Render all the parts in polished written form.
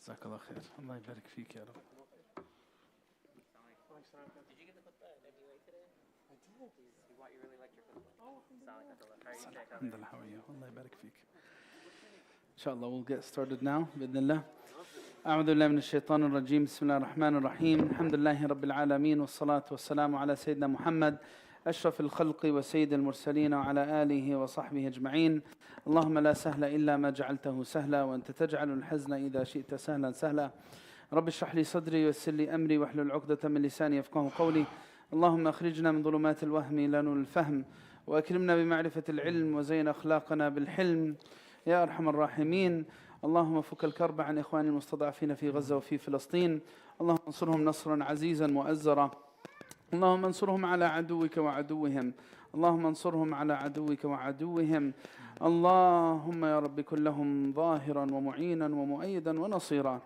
جزاك الله خير. الله يبارك فيك يا رب. Did you get the khutbah at WA today? I did. You really liked your khutbah. Oh, alhamdulillah. How are you? Allah يبارك فيك. Inshallah, we'll get started now. بإذن الله. أعوذ بالله من الشيطان الرجيم. بسم الله الرحمن الرحيم. الحمد لله رب العالمين والصلاة والسلام على سيدنا محمد أشرف الخلق وسيد المرسلين وعلى آله وصحبه أجمعين. اللهم لا سهل إلا ما جعلته سهلا وأنت تجعل الحزن إذا شئت سهلا سهلا. رب اشرح لي صدري ويسر لي أمري واحلل عقدة من لساني يفقهوا قولي. اللهم أخرجنا من ظلمات الوهم إلى نور الفهم وأكرمنا بمعرفة العلم وزين أخلاقنا بالحلم يا أرحم الراحمين. اللهم فك الكرب عن إخواني المستضعفين في غزة وفي فلسطين. اللهم انصرهم نصرا عزيزا مؤزرا. اللهم انصرهم على عدوك وعدوهم. اللهم انصرهم على عدوك وعدوهم. اللهم يا رب كن لهم ظاهرا ومعينا ومؤيدا ونصيرا.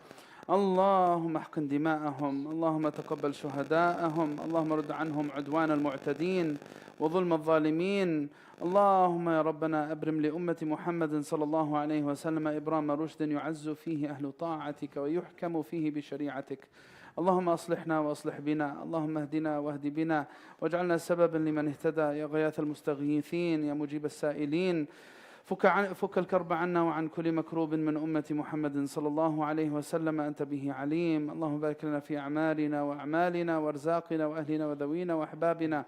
اللهم احقن دماءهم. اللهم تقبل شهداءهم. اللهم رد عنهم عدوان المعتدين وظلم الظالمين. اللهم يا ربنا أبرم لأمة محمد صلى الله عليه وسلم إبرام رشد يعز فيه أهل طاعتك ويحكم فيه بشريعتك. اللهم أصلحنا وأصلح بنا. اللهم اهدنا واهد بنا واجعلنا سببا لمن اهتدى يا غياث المستغيثين يا مجيب السائلين. فك الكرب عنا وعن كل مكروب من أمة محمد صلى الله عليه وسلم أنت به عليم. اللهم بارك لنا في أعمالنا وأعمالنا وأرزاقنا وأهلنا وذوينا وأحبابنا.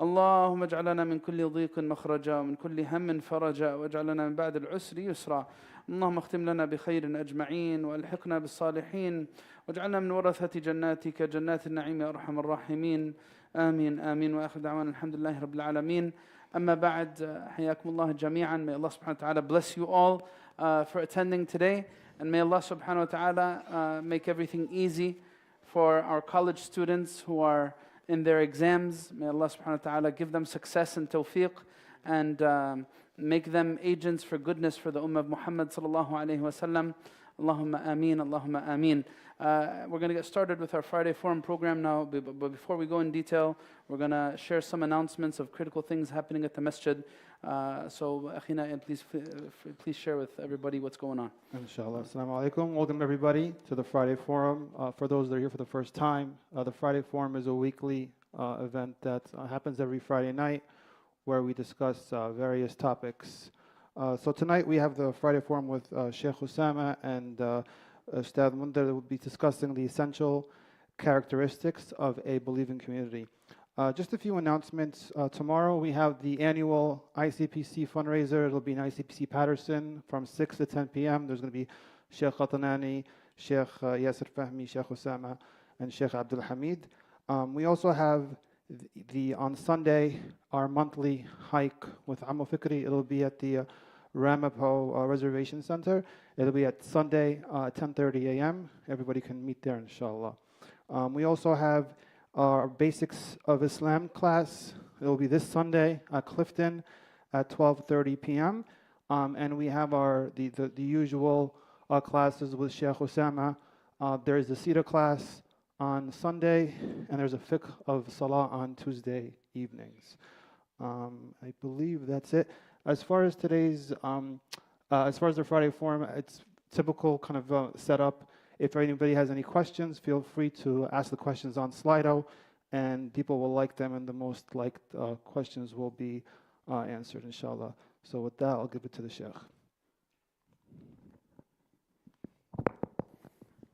اللهم اجعل لنا من كل ضيق مخرجا ومن كل هم فرجا واجعل لنا من بعد العسر يسرا. اللهم اختم لنا بخير أجمعين وألحقنا بالصالحين واجعلنا من ورثة جناتك جنات النعيم يا أرحم الراحمين. آمين آمين. وآخر دعوانا الحمد لله رب العالمين. أما بعد, حياكم الله جميعا. May Allah subhanahu wa ta'ala bless you all for attending today, and may Allah subhanahu wa ta'ala make everything easy for our college students who are in their exams. May Allah subhanahu wa ta'ala give them success and tawfiq and make them agents for goodness for the ummah of Muhammad sallallahu alayhi wa sallam. Allahumma ameen, Allahumma ameen. We're going to get started with our Friday Forum program now, but before we go in detail, we're going to share some announcements of critical things happening at the masjid. So, Akhina, please share with everybody what's going on. Inshallah. Assalamu alaikum. Welcome everybody to the Friday Forum. For those that are here for the first time, the Friday Forum is a weekly event that happens every Friday night where we discuss various topics. So tonight we have the Friday Forum with Sheikh Osamah and Ustad Mundar that will be discussing the essential characteristics of a believing community. Just a few announcements. Tomorrow we have the annual ICPC fundraiser. It'll be in ICPC Patterson from 6 to 10 p.m. There's going to be Sheikh Qatanani, Sheikh Yasir Fahmi, Sheikh Osamah, and Sheikh Abdul Hamid. We also have on Sunday our monthly hike with Ammo Fikri. It'll be at the Ramapo Reservation Center. It'll be at Sunday, 10:30 a.m. Everybody can meet there, inshallah. We also have our Basics of Islam class. It'll be this Sunday at Clifton at 12:30 p.m. And we have the usual classes with Sheikh Osamah. There is the Sira class on Sunday, and there's a fiqh of Salah on Tuesday evenings. I believe that's it. As far as today's, as far as the Friday Forum, it's typical kind of setup. If anybody has any questions, feel free to ask the questions on Slido, and people will like them, and the most liked questions will be answered, inshallah. So with that, I'll give it to the Sheikh.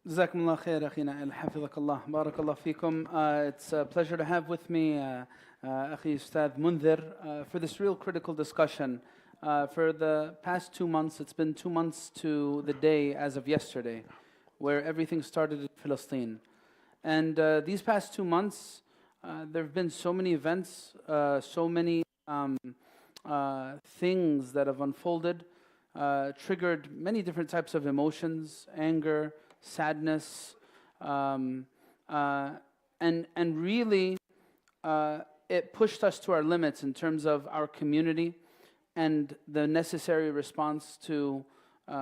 جزاكم الله خير أخينا حفظك الله بارك الله فيكم. It's a pleasure to have with me أخي Ustad Mundar for this real critical discussion. For the past 2 months, it's been 2 months to the day as of yesterday, where everything started in Palestine. And these past 2 months, there have been so many events, so many things that have unfolded, triggered many different types of emotions, anger, sadness, and really it pushed us to our limits in terms of our community and the necessary response to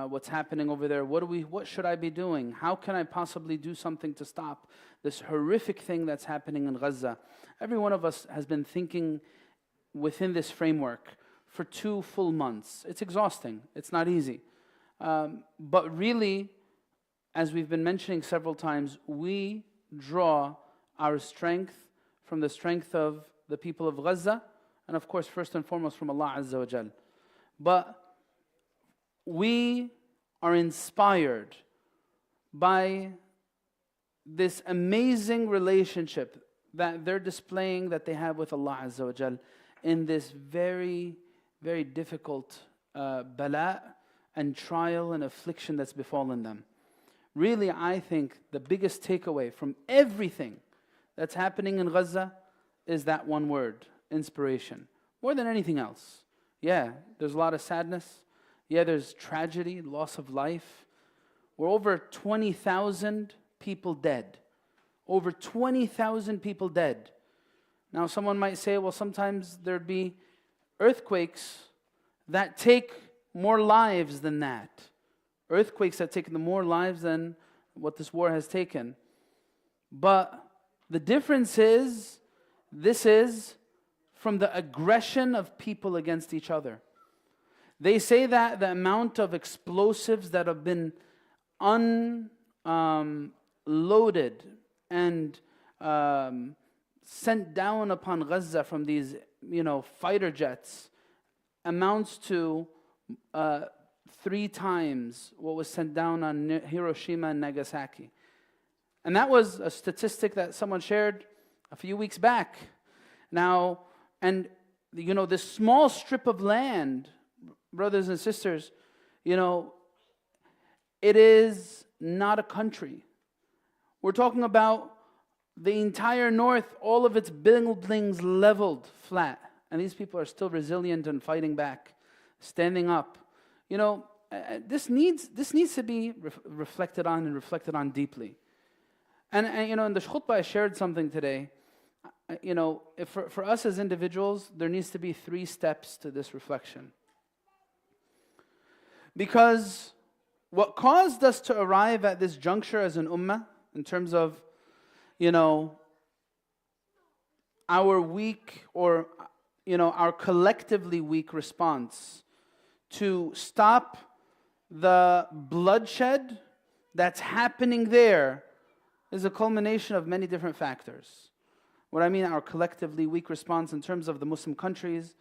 what's happening over there. What should I be doing? How can I possibly do something to stop this horrific thing that's happening in Gaza? Every one of us has been thinking within this framework for 2 full months. It's exhausting. It's not easy. But really, as we've been mentioning several times, we draw our strength from the strength of the people of Gaza, and of course, first and foremost, from Allah Azza wa Jal. But we are inspired by this amazing relationship that they're displaying, that they have with Allah Azza wa Jal in this very, very difficult bala and trial and affliction that's befallen them. Really, I think the biggest takeaway from everything that's happening in Gaza is that one word, inspiration, more than anything else. Yeah, there's a lot of sadness. Yeah, there's tragedy, loss of life. We're over 20,000 people dead. Over 20,000 people dead. Now someone might say, well, sometimes there'd be earthquakes that take more lives than that. Earthquakes that take more lives than what this war has taken. But the difference is, this is from the aggression of people against each other. They say that the amount of explosives that have been unloaded and sent down upon Gaza from these, fighter jets amounts to 3 times what was sent down on Hiroshima and Nagasaki. And that was a statistic that someone shared a few weeks back. Now, and this small strip of land, brothers and sisters, it is not a country. We're talking about the entire north, all of its buildings leveled flat. And these people are still resilient and fighting back, standing up. This needs to be reflected on and reflected on deeply. And in the khutbah I shared something today. For us as individuals, there needs to be 3 steps to this reflection. Because what caused us to arrive at this juncture as an ummah, in terms of, our weak or, our collectively weak response to stop the bloodshed that's happening there, is a culmination of many different factors. What I mean, our collectively weak response in terms of the Muslim countries,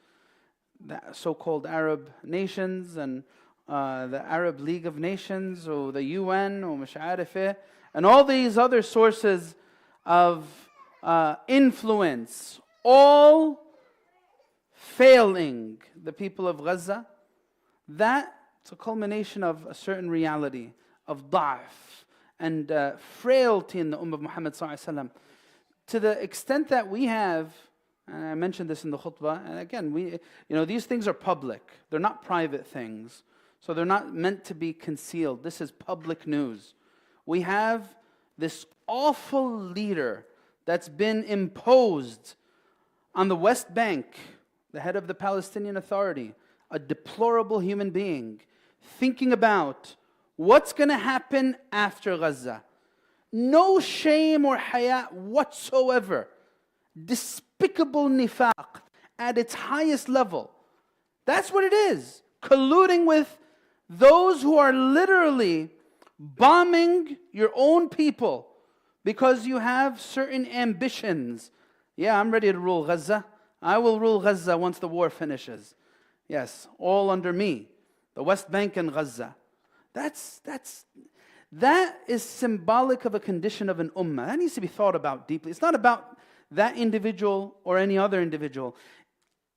the so-called Arab nations, and the Arab League of Nations, or the UN, or مش and all these other sources of influence, all failing the people of Gaza. That's a culmination of a certain reality of da'f and frailty in the Ummah of Muhammad ﷺ. To the extent that we have, and I mentioned this in the khutbah, and again, these things are public. They're not private things. So they're not meant to be concealed. This is public news. We have this awful leader that's been imposed on the West Bank, the head of the Palestinian Authority, a deplorable human being, thinking about what's going to happen after Gaza. No shame or haya whatsoever. Despicable nifaq at its highest level. That's what it is. Colluding with those who are literally bombing your own people because you have certain ambitions. Yeah, I'm ready to rule Gaza. I will rule Gaza once the war finishes. Yes, all under me. The West Bank and Gaza. That is symbolic of a condition of an ummah. That needs to be thought about deeply. It's not about that individual or any other individual.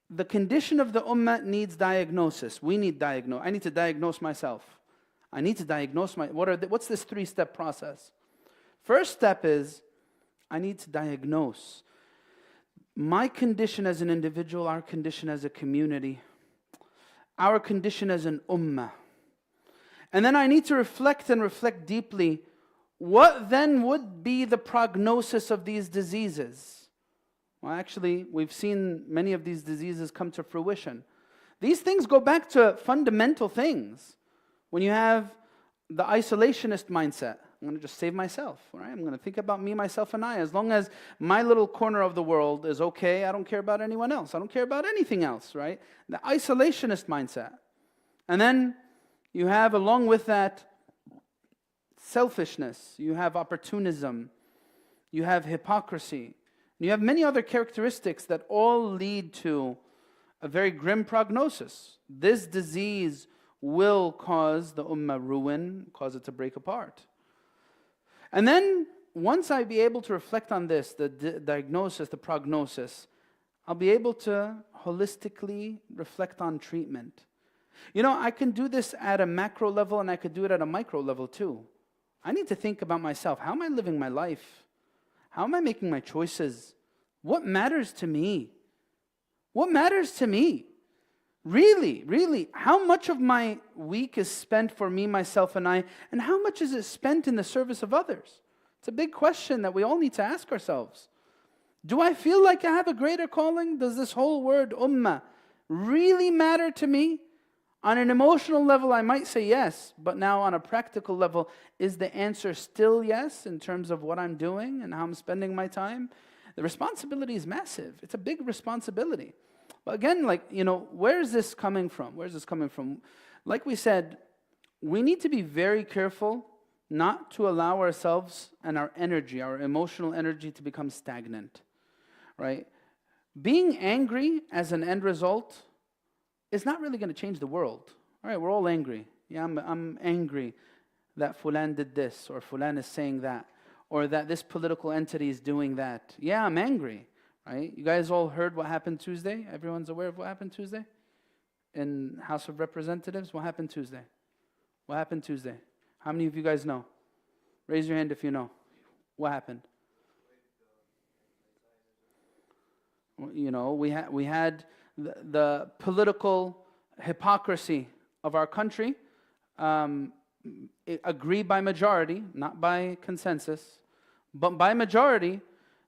The condition of the ummah needs diagnosis. We need diagnosis. I need to diagnose myself. I need to diagnose what's this 3-step process? First step is, I need to diagnose my condition as an individual, our condition as a community, our condition as an ummah. And then I need to reflect deeply, what then would be the prognosis of these diseases? Well, actually, we've seen many of these diseases come to fruition. These things go back to fundamental things. When you have the isolationist mindset, I'm going to just save myself, right? I'm going to think about me, myself, and I. As long as my little corner of the world is okay, I don't care about anyone else. I don't care about anything else, right? The isolationist mindset. And then you have, along with that, selfishness, you have opportunism, you have hypocrisy, you have many other characteristics that all lead to a very grim prognosis. This disease will cause the ummah ruin, cause it to break apart. And then, once I be able to reflect on this, the diagnosis, the prognosis, I'll be able to holistically reflect on treatment. You know, I can do this at a macro level and I could do it at a micro level too. I need to think about myself. How am I living my life? How am I making my choices? What matters to me? What matters to me? Really, really, how much of my week is spent for me, myself, and I, and how much is it spent in the service of others? It's a big question that we all need to ask ourselves. Do I feel like I have a greater calling? Does this whole word ummah really matter to me? On an emotional level, I might say yes, but now on a practical level, is the answer still yes in terms of what I'm doing and how I'm spending my time? The responsibility is massive. It's a big responsibility. But again, where is this coming from? Where is this coming from? Like we said, we need to be very careful not to allow ourselves and our energy, our emotional energy, to become stagnant, right? Being angry as an end result is not really going to change the world. All right, we're all angry. Yeah, I'm angry that Fulan did this, or Fulan is saying that, or that this political entity is doing that. Yeah, I'm angry. Right? You guys all heard what happened Tuesday? Everyone's aware of what happened Tuesday? In House of Representatives? What happened Tuesday? What happened Tuesday? How many of you guys know? Raise your hand if you know. What happened? You know, we had the political hypocrisy of our country agree by majority, not by consensus, but by majority,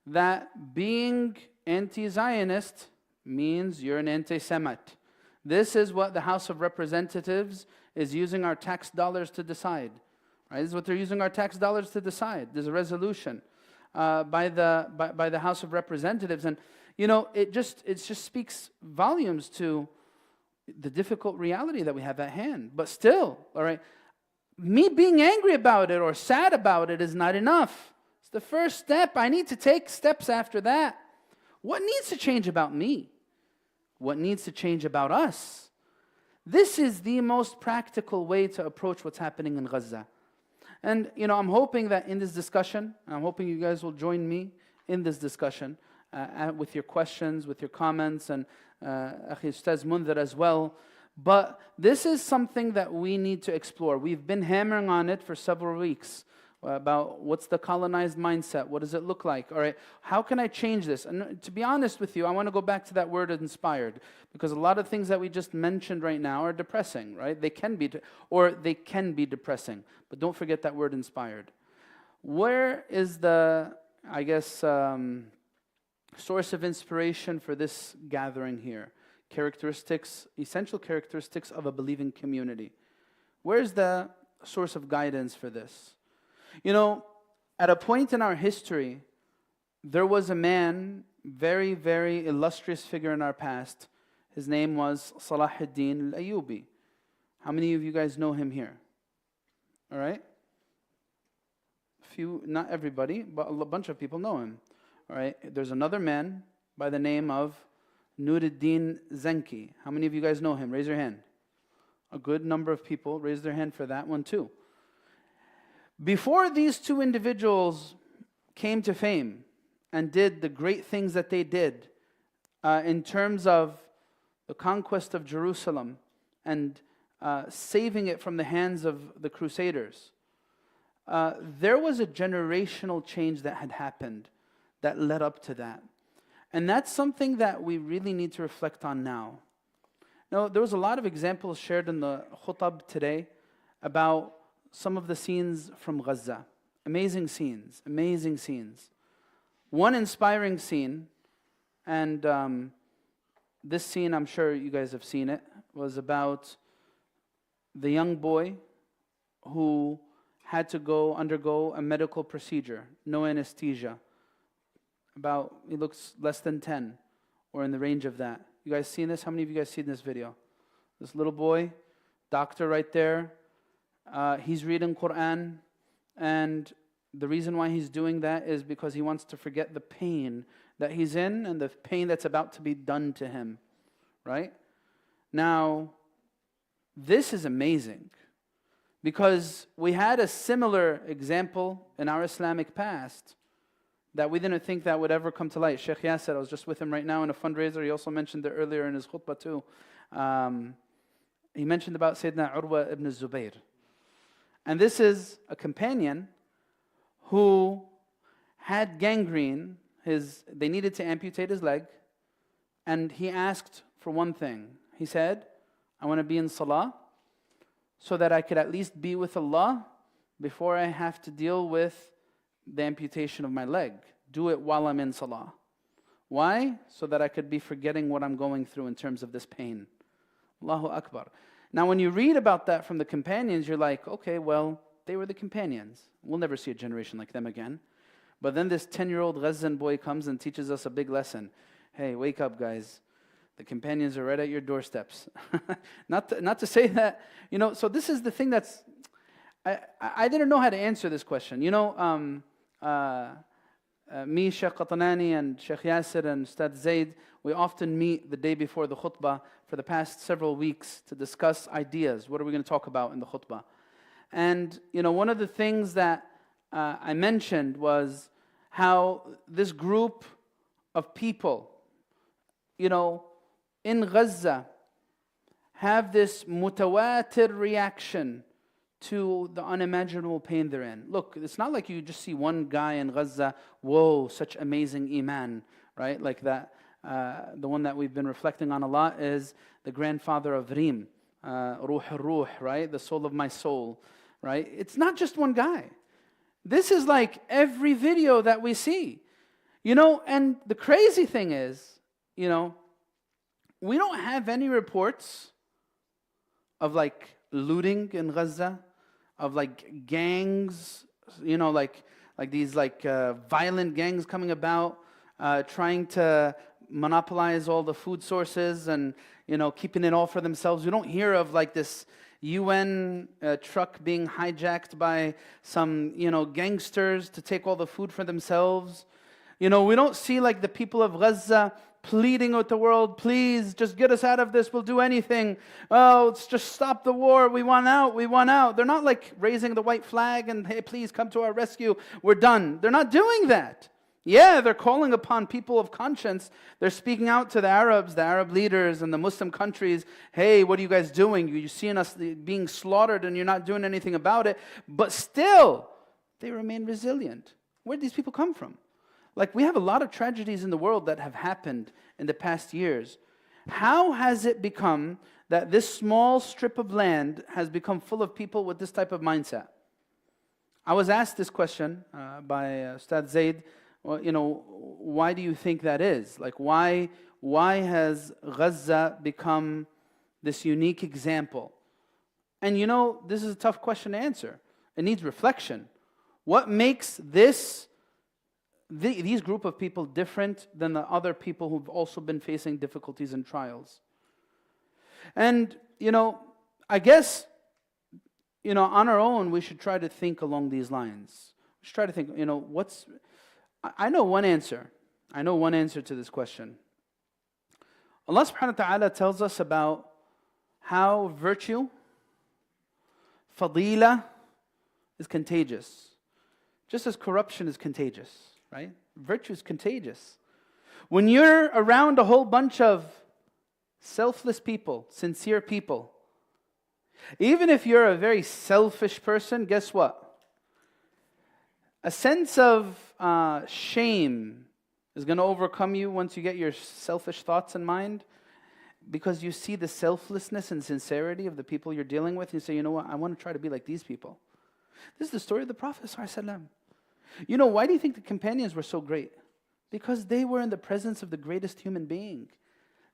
that being anti-Zionist means you're an anti-Semite. This is what the House of Representatives is using our tax dollars to decide. Right? This is what they're using our tax dollars to decide. There's a resolution by the House of Representatives, and you know, it just speaks volumes to the difficult reality that we have at hand. But still, all right, me being angry about it or sad about it is not enough. The first step. I need to take steps after that. What needs to change about me? What needs to change about us? This is the most practical way to approach what's happening in Gaza. And, you know, I'm hoping that in this discussion, I'm hoping you guys will join me in this discussion with your questions, with your comments, and Akhi Ustaz Mundhir as well. But this is something that we need to explore. We've been hammering on it for several weeks. About what's the colonized mindset, what does it look like, all right, how can I change this? And to be honest with you, I want to go back to that word inspired, because a lot of things that we just mentioned right now are depressing, right? They can be depressing, but don't forget that word inspired. Where is the, I guess, source of inspiration for this gathering here? Characteristics, essential characteristics of a believing community. Where's the source of guidance for this? You know, at a point in our history, there was a man, very, very illustrious figure in our past. His name was Salahuddin al-Ayyubi. How many of you guys know him here? All right? Few, not everybody, but a bunch of people know him. All right? There's another man by the name of Nuruddin Zenki. How many of you guys know him? Raise your hand. A good number of people raised their hand for that one too. Before these two individuals came to fame and did the great things that they did in terms of the conquest of Jerusalem and saving it from the hands of the Crusaders, there was a generational change that had happened that led up to that. And that's something that we really need to reflect on now. Now, there was a lot of examples shared in the khutab today about some of the scenes from Gaza. Amazing scenes, amazing scenes. One inspiring scene, and this scene, I'm sure you guys have seen it, was about the young boy who had to undergo a medical procedure, no anesthesia. He looks less than 10, or in the range of that. You guys seen this? How many of you guys seen this video? This little boy, doctor right there, he's reading Quran, And the reason why he's doing that is because he wants to forget the pain that he's in and the pain that's about to be done to him, right? Now, this is amazing because we had a similar example in our Islamic past that we didn't think that would ever come to light. Sheikh Yasser, I was just with him right now in a fundraiser. He also mentioned it earlier in his khutbah too. He mentioned about Sayyidina Urwa ibn Zubayr. And this is a companion who had gangrene. They needed to amputate his leg. And he asked for one thing. He said, I want to be in salah so that I could at least be with Allah before I have to deal with the amputation of my leg. Do it while I'm in salah. Why? So that I could be forgetting what I'm going through in terms of this pain. Allahu Akbar. Now when you read about that from the companions, you're like, okay, well, they were the companions. We'll never see a generation like them again. But then this 10-year-old Ghazan boy comes and teaches us a big lesson. Hey, wake up, guys. The companions are right at your doorsteps. Not to say that, so this is the thing that's, I didn't know how to answer this question. Me, Sheikh Qatanani, and Sheikh Yasser, and Ustad Zaid, we often meet the day before the khutbah for the past several weeks to discuss ideas. What are we going to talk about in the khutbah? And, one of the things that I mentioned was how this group of people, in Gaza, have this mutawatir reaction to the unimaginable pain they're in. Look, it's not like you just see one guy in Gaza, whoa, such amazing iman, right? Like that, the one that we've been reflecting on a lot is the grandfather of Reem, Ruh al-Ruh, right? The soul of my soul, right? It's not just one guy. This is like every video that we see. And the crazy thing is, we don't have any reports of like looting in Gaza, of like gangs, like these violent gangs coming about, trying to monopolize all the food sources and, keeping it all for themselves. We don't hear of like this UN truck being hijacked by some, gangsters to take all the food for themselves. We don't see like the people of Gaza pleading with the world, please, just get us out of this, we'll do anything. Oh, let's just stop the war, we want out, we want out. They're not like raising the white flag and, hey, please come to our rescue, we're done. They're not doing that. Yeah, they're calling upon people of conscience. They're speaking out to the Arabs, the Arab leaders and the Muslim countries. Hey, what are you guys doing? You're seeing us being slaughtered and you're not doing anything about it. But still, they remain resilient. Where did these people come from? Like, we have a lot of tragedies in the world that have happened in the past years. How has it become that this small strip of land has become full of people with this type of mindset? I was asked this question by Ustad Zaid. Well, why do you think that is? Like, why has Gaza become this unique example? And this is a tough question to answer. It needs reflection. What makes these group of people different than the other people who've also been facing difficulties and trials? And, I guess, on our own, we should try to think along these lines. We should try to think, I know one answer. I know one answer to this question. Allah subhanahu wa ta'ala tells us about how virtue, fadila, is contagious. Just as corruption is contagious, right? Virtue is contagious. When you're around a whole bunch of selfless people, sincere people, even if you're a very selfish person, guess what? A sense of shame is going to overcome you once you get your selfish thoughts in mind, because you see the selflessness and sincerity of the people you're dealing with. You say, you know what, I want to try to be like these people. This is the story of the Prophet ﷺ. Why do you think the companions were so great? Because they were in the presence of the greatest human being.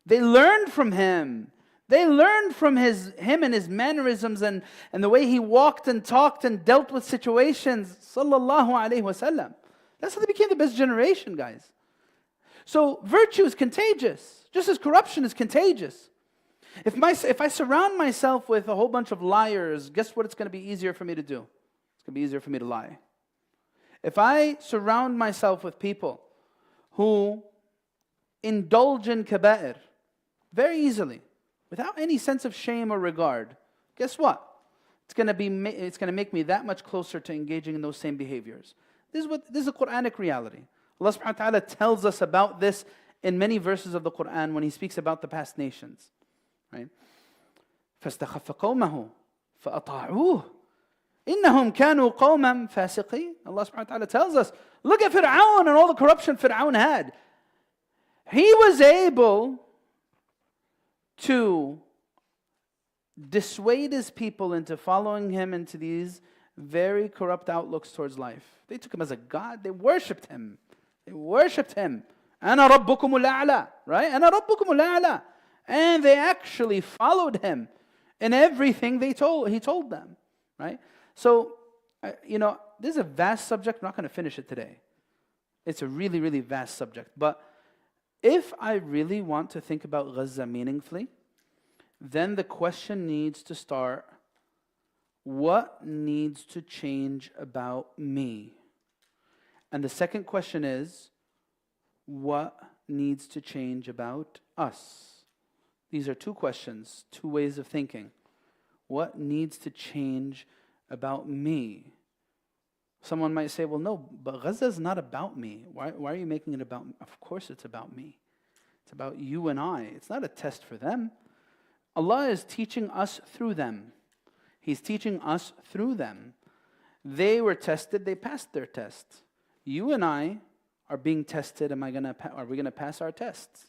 They learned from him. They learned from him and his mannerisms and the way he walked and talked and dealt with situations. Sallallahu alaihi wasallam. That's how they became the best generation, guys. So virtue is contagious, just as corruption is contagious. If I surround myself with a whole bunch of liars, guess what it's going to be easier for me to do? It's could be easier for me to lie. If I surround myself with people who indulge in kaba'ir very easily, without any sense of shame or regard, guess what? It's going to make me that much closer to engaging in those same behaviors. This is a Quranic reality. Allah subhanahu wa ta'ala tells us about this in many verses of the Quran when He speaks about the past nations. Right? فَاسْتَخَفَّ قَوْمَهُ فَأَطَاعُوهُ إِنَّهُمْ كَانُوا قَوْمًا فَاسِقِينَ. Allah subhanahu wa ta'ala tells us, look at Fir'aun and all the corruption Fir'aun had. He was able to dissuade his people into following him into these very corrupt outlooks towards life. They took him as a god. They worshipped him. They worshipped him. أَنَا رَبُّكُمُ الْأَعْلَى. Right? أَنَا رَبُّكُمُ الْأَعْلى. And they actually followed him in everything he told them. Right? So, this is a vast subject. I'm not going to finish it today. It's a really, really vast subject. But if I really want to think about Gaza meaningfully, then the question needs to start, what needs to change about me? And the second question is, what needs to change about us? These are two questions, two ways of thinking. What needs to change about me? Someone might say, well, no, but Gaza is not about me. Why are you making it about me? Of course it's about me. It's about you and I. It's not a test for them. Allah is teaching us through them. He's teaching us through them. They were tested, they passed their test. You and I are being tested. Are we going to pass our tests?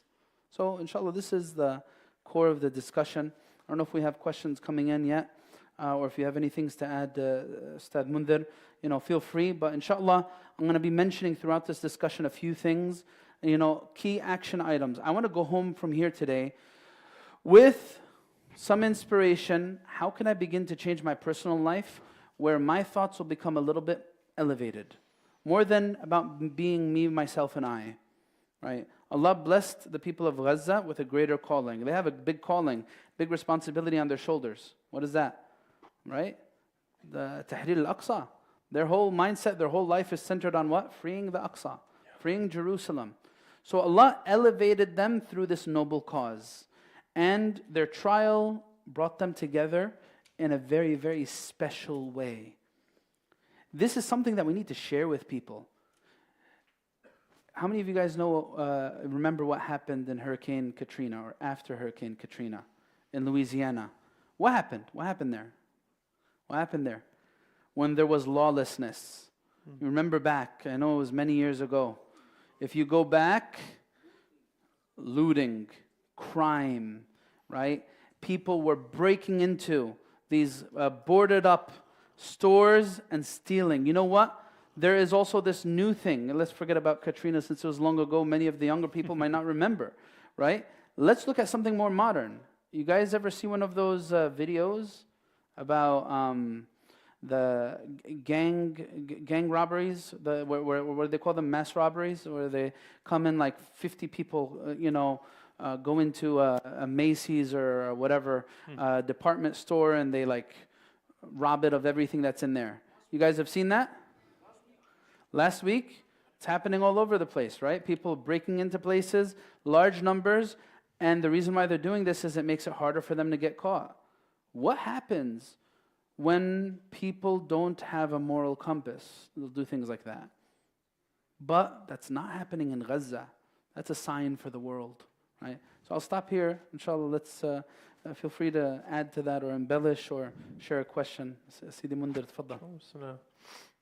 So, inshallah, this is the core of the discussion. I don't know if we have questions coming in yet, or if you have any things to add, Ustad Mundhir, feel free. But inshallah, I'm going to be mentioning throughout this discussion a few things, key action items. I want to go home from here today with some inspiration. How can I begin to change my personal life where my thoughts will become a little bit elevated? More than about being me, myself, and I. Right? Allah blessed the people of Gaza with a greater calling. They have a big calling, big responsibility on their shoulders. What is that? Right? The Tahrir al-Aqsa. Their whole mindset, their whole life is centered on what? Freeing the Aqsa. Freeing Jerusalem. So Allah elevated them through this noble cause. And their trial brought them together in a very, very special way. This is something that we need to share with people. How many of you guys remember what happened in Hurricane Katrina or after Hurricane Katrina in Louisiana? What happened? What happened there? What happened there? When there was lawlessness. You remember back, I know it was many years ago. If you go back, looting, crime, right? People were breaking into these boarded up stores and stealing. You know what? There is also this new thing. And let's forget about Katrina since it was long ago. Many of the younger people might not remember, right? Let's look at something more modern. You guys ever see one of those videos about the gang robberies, where they call them mass robberies, where they come in like 50 people, go into a Macy's or whatever department store and they like rob it of everything that's in there. You guys have seen that? Last week? It's happening all over the place, right? People breaking into places, large numbers, and the reason why they're doing this is it makes it harder for them to get caught. What happens when people don't have a moral compass? They'll do things like that. But that's not happening in Gaza. That's a sign for the world, right? So I'll stop here. Inshallah, let's feel free to add to that or embellish or share a question. Sidi Mundhir, tfaddal.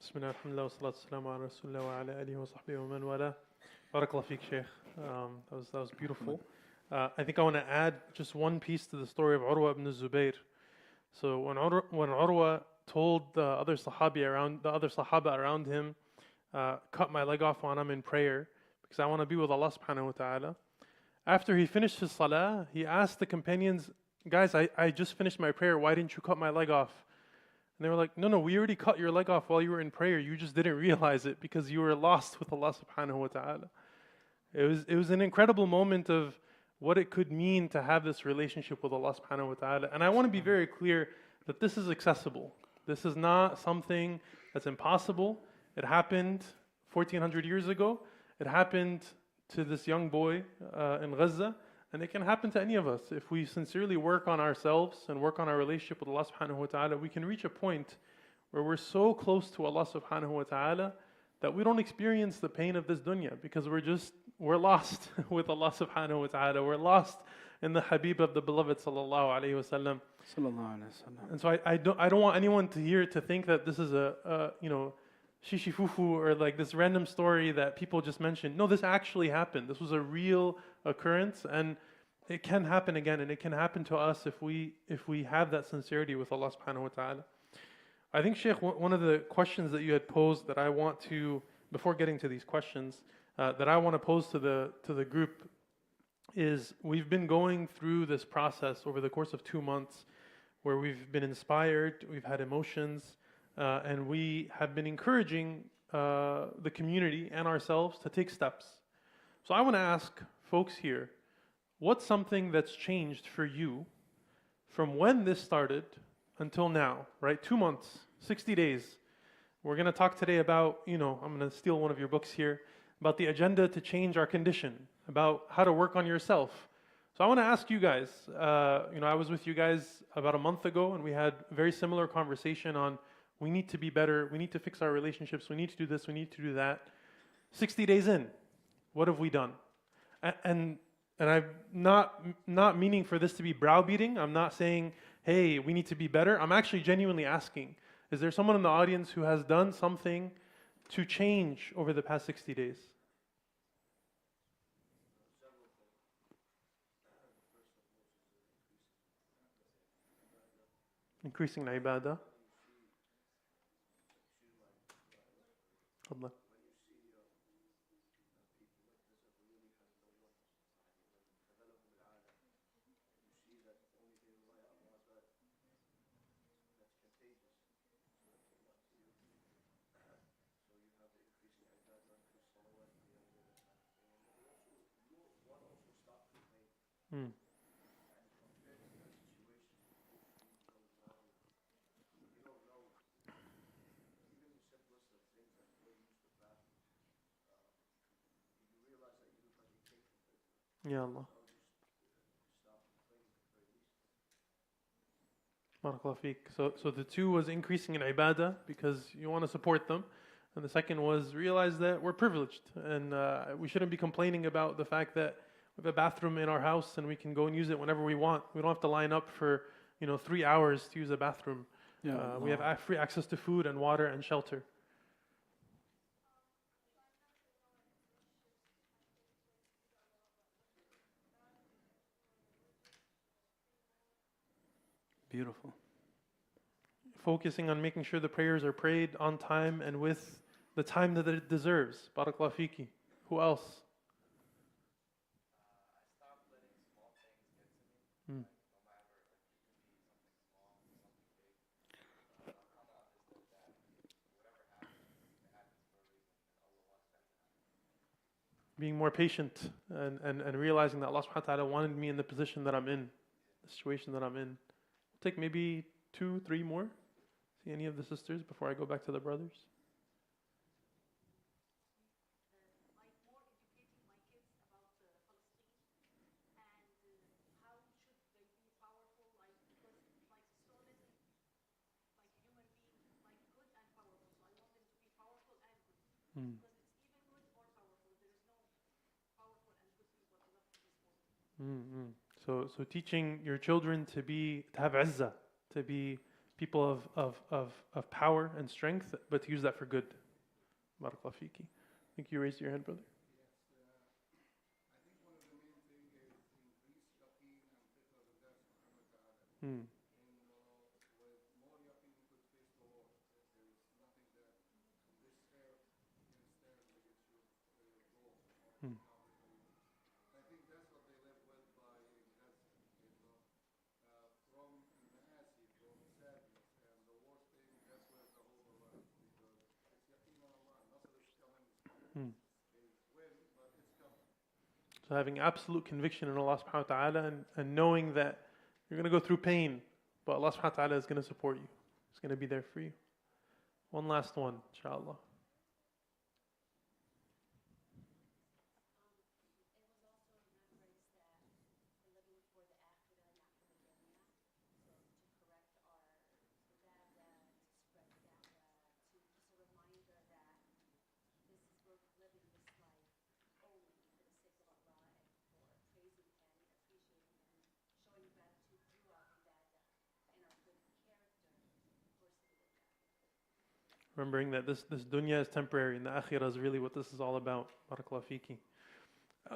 Bismillah, alhamdulillah, wa salatu wassalamu ala rasulillah wa ala alihi wa sahbihi wa man wala. Barakallah feek, Shaykh. That was beautiful. I think I want to add just one piece to the story of Urwa ibn Zubayr. So when Urwa told the other Sahaba around him, cut my leg off when I'm in prayer, because I want to be with Allah subhanahu wa ta'ala. After he finished his salah, he asked the companions, guys, I just finished my prayer, why didn't you cut my leg off? And they were like, no, we already cut your leg off while you were in prayer. You just didn't realize it because you were lost with Allah subhanahu wa ta'ala. It was an incredible moment of what it could mean to have this relationship with Allah subhanahu wa ta'ala. And I want to be very clear that this is accessible. This is not something that's impossible. It happened 1400 years ago. It happened to this young boy in Gaza, and it can happen to any of us. If we sincerely work on ourselves and work on our relationship with Allah subhanahu wa ta'ala, we can reach a point where we're so close to Allah subhanahu wa ta'ala that we don't experience the pain of this dunya, because we're lost with Allah subhanahu wa ta'ala. We're lost in the Habib of the beloved sallallahu alayhi wa sallam. And so I don't want anyone to think that this is a shishi fufu or like this random story that people just mentioned. No, this actually happened. This was a real occurrence, and it can happen again, and it can happen to us if we have that sincerity with Allah subhanahu wa ta'ala. I think, Sheikh, one of the questions that you had posed that I want to, before getting to these questions, that I want to pose to the group is, we've been going through this process over the course of 2 months where we've been inspired, we've had emotions, and we have been encouraging the community and ourselves to take steps. So I want to ask folks here, what's something that's changed for you from when this started until now, right? 2 months, 60 days. We're going to talk today about, I'm going to steal one of your books here, about the agenda to change our condition, about how to work on yourself. So I want to ask you guys, I was with you guys about a month ago, and we had a very similar conversation on, we need to be better, we need to fix our relationships, we need to do this, we need to do that. 60 days in, what have we done? And I'm not meaning for this to be browbeating. I'm not saying, hey, we need to be better. I'm actually genuinely asking, is there someone in the audience who has done something to change over the past 60 days? Increasing ibadah. Allah. Ya Allah. Barakallah feek. So the two was increasing in ibadah because you want to support them. And the second was realize that we're privileged, and we shouldn't be complaining about the fact that we have a bathroom in our house and we can go and use it whenever we want. We don't have to line up for 3 hours to use a bathroom. We have free access to food and water and shelter. Beautiful. Focusing on making sure the prayers are prayed on time and with the time that it deserves. Barakallah fiki. Who else? I stopped letting small things get to me. No matter it could be something small, something big. Qada is that whatever happens, it happens for a reason, and Allah wants that to happen. Being more patient and realizing that Allah subhanahu wa ta'ala wanted me in the position that I'm in, the situation that I'm in. We'll take maybe 2, 3 more. See any of the sisters before I go back to the brothers? So teaching your children to have izzah, to be people of power and strength, but to use that for good. Barakallah fiki. I think you raised your hand, brother. So having absolute conviction in Allah subhanahu wa ta'ala and knowing that you're going to go through pain, but Allah subhanahu wa ta'ala is going to support you. He's going to be there for you. One last one, inshallah. Remembering that this dunya is temporary and the akhirah is really what this is all about. Barakallahu fiki.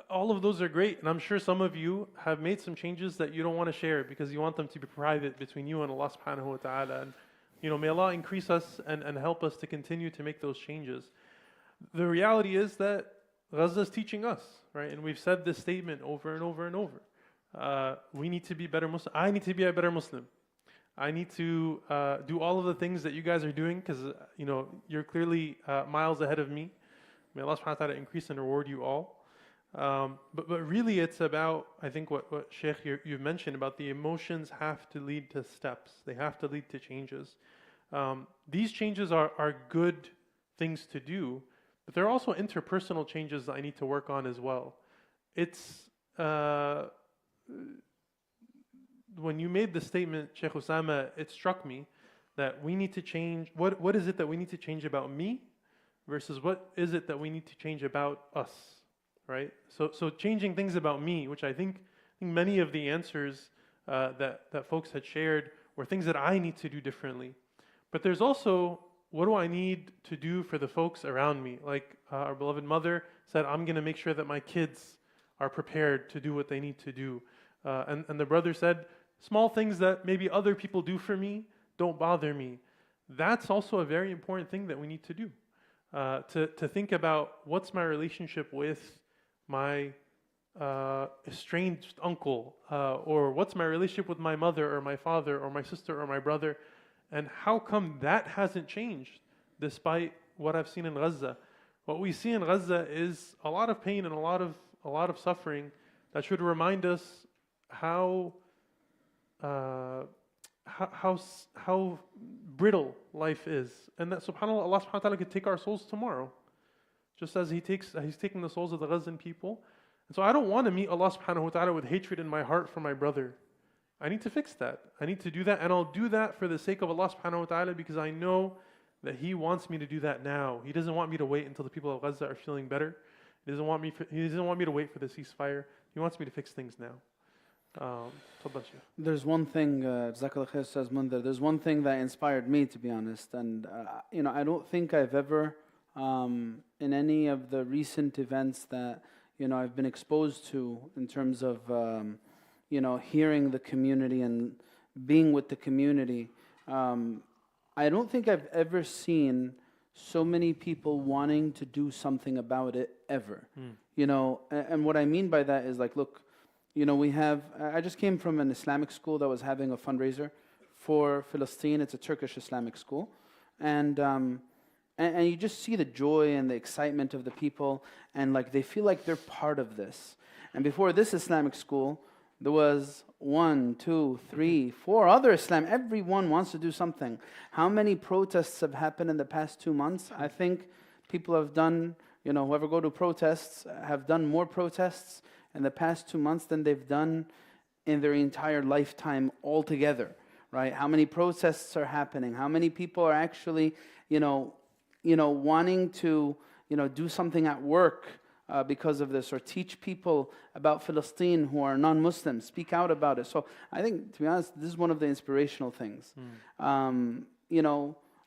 All of those are great, and I'm sure some of you have made some changes that you don't want to share because you want them to be private between you and Allah subhanahu wa ta'ala. And may Allah increase us and help us to continue to make those changes. The reality is that Gaza is teaching us, right? And we've said this statement over and over and over. We need to be better Muslim. I need to be a better Muslim. I need to do all of the things that you guys are doing because, you're clearly miles ahead of me. May Allah subhanahu wa ta'ala increase and reward you all. But really it's about, I think what Sheikh you've mentioned about the emotions have to lead to steps. They have to lead to changes. These changes are good things to do, but there are also interpersonal changes that I need to work on as well. It's when you made the statement, Sheikh Osamah, it struck me that we need to change. What is it that we need to change about me versus what is it that we need to change about us, right? So changing things about me, which I think many of the answers that folks had shared were things that I need to do differently. But there's also, what do I need to do for the folks around me? Like our beloved mother said, I'm going to make sure that my kids are prepared to do what they need to do. And the brother said, small things that maybe other people do for me don't bother me. That's also a very important thing that we need to do. To think about what's my relationship with my estranged uncle, or what's my relationship with my mother or my father or my sister or my brother, and how come that hasn't changed despite what I've seen in Gaza. What we see in Gaza is a lot of pain and a lot of suffering that should remind us how brittle life is, and that subhanAllah, Allah subhanahu wa ta'ala could take our souls tomorrow, just as He's taking the souls of the Gazan people. And so I don't want to meet Allah subhanahu wa ta'ala with hatred in my heart for my brother. I need to fix that. I need to do that, and I'll do that for the sake of Allah subhanahu wa ta'ala, because I know that He wants me to do that now. He doesn't want me to wait until the people of Gaza are feeling better. He doesn't want me to wait for the ceasefire. He wants me to fix things now. There's one thing, Jazakallah khair, says Mundar, there's one thing that inspired me, to be honest, and I don't think I've ever, in any of the recent events that I've been exposed to in terms of hearing the community and being with the community, I don't think I've ever seen so many people wanting to do something about it ever. And what I mean by that is, like, look, I just came from an Islamic school that was having a fundraiser for Palestine. It's a Turkish Islamic school. And you just see the joy and the excitement of the people, and like they feel like they're part of this. And before this Islamic school, there was 1, 2, 3, 4 other Islam. Everyone wants to do something. How many protests have happened in the past 2 months? I think people have done, whoever go to protests have done more protests in the past 2 months than they've done in their entire lifetime altogether, right? How many protests are happening? How many people are actually, wanting to, do something at work because of this, or teach people about Palestine who are non-Muslims, speak out about it. So I think, to be honest, this is one of the inspirational things. And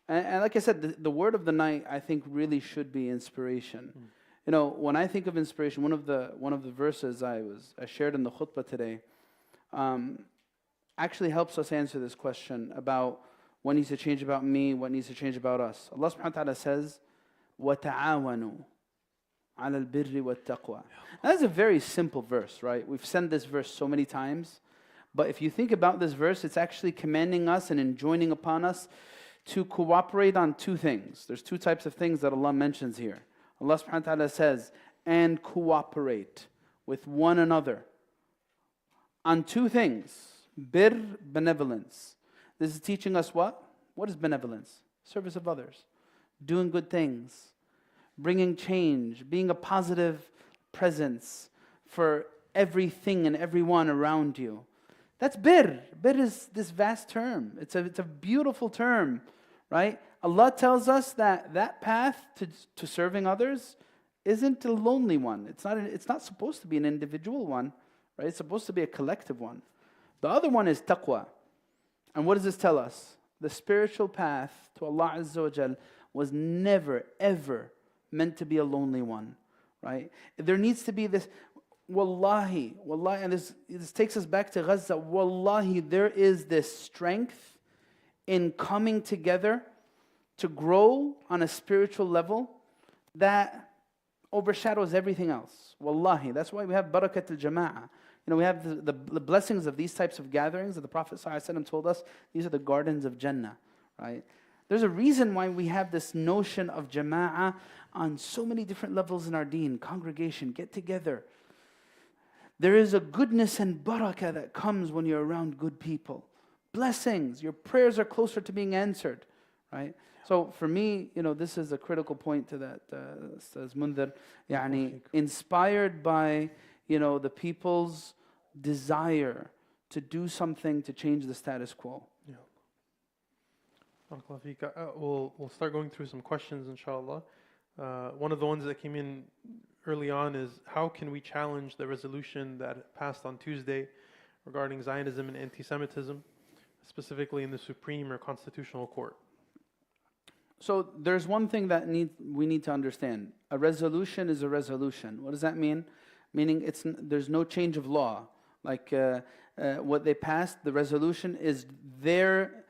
like I said, the word of the night, I think, really should be inspiration. When I think of inspiration, one of the verses I shared in the khutbah today actually helps us answer this question about what needs to change about me, what needs to change about us. Allah subhanahu wa ta'ala says, وَتَعَاوَنُوا عَلَى الْبِرِّ وَالتَّقْوَى. That's a very simple verse, right? We've said this verse so many times, but if you think about this verse, it's actually commanding us and enjoining upon us to cooperate on 2 things. There's 2 types of things that Allah mentions here. Allah subhanahu wa ta'ala says, and cooperate with one another on 2 things. Bir, benevolence. This is teaching us what? What is benevolence? Service of others, doing good things, bringing change, being a positive presence for everything and everyone around you. That's birr. Birr is this vast term. It's a beautiful term, right? Allah tells us that that path to serving others isn't a lonely one. It's not supposed to be an individual one, right? It's supposed to be a collective one. The other one is taqwa. And what does this tell us? The spiritual path to Allah Azza wa Jal was never, ever meant to be a lonely one, right? There needs to be this, wallahi, and this takes us back to Gaza. Wallahi, there is this strength in coming together to grow on a spiritual level that overshadows everything else. Wallahi, that's why we have barakat al-jama'ah. We have the blessings of these types of gatherings that the Prophet ﷺ told us, these are the gardens of Jannah, right? There's a reason why we have this notion of jama'ah on so many different levels in our deen. Congregation, get together. There is a goodness and barakah that comes when you're around good people. Blessings, your prayers are closer to being answered, right? So for me, this is a critical point to that, says Mundhir, inspired by the people's desire to do something to change the status quo. Yeah. Barakallahu feek. We'll start going through some questions, inshallah. One of the ones that came in early on is, how can we challenge the resolution that passed on Tuesday regarding Zionism and anti-Semitism, specifically in the Supreme or Constitutional Court? So there's one thing that we need to understand. A resolution is a resolution. What does that mean? Meaning there's no change of law. Like what they passed, the resolution is there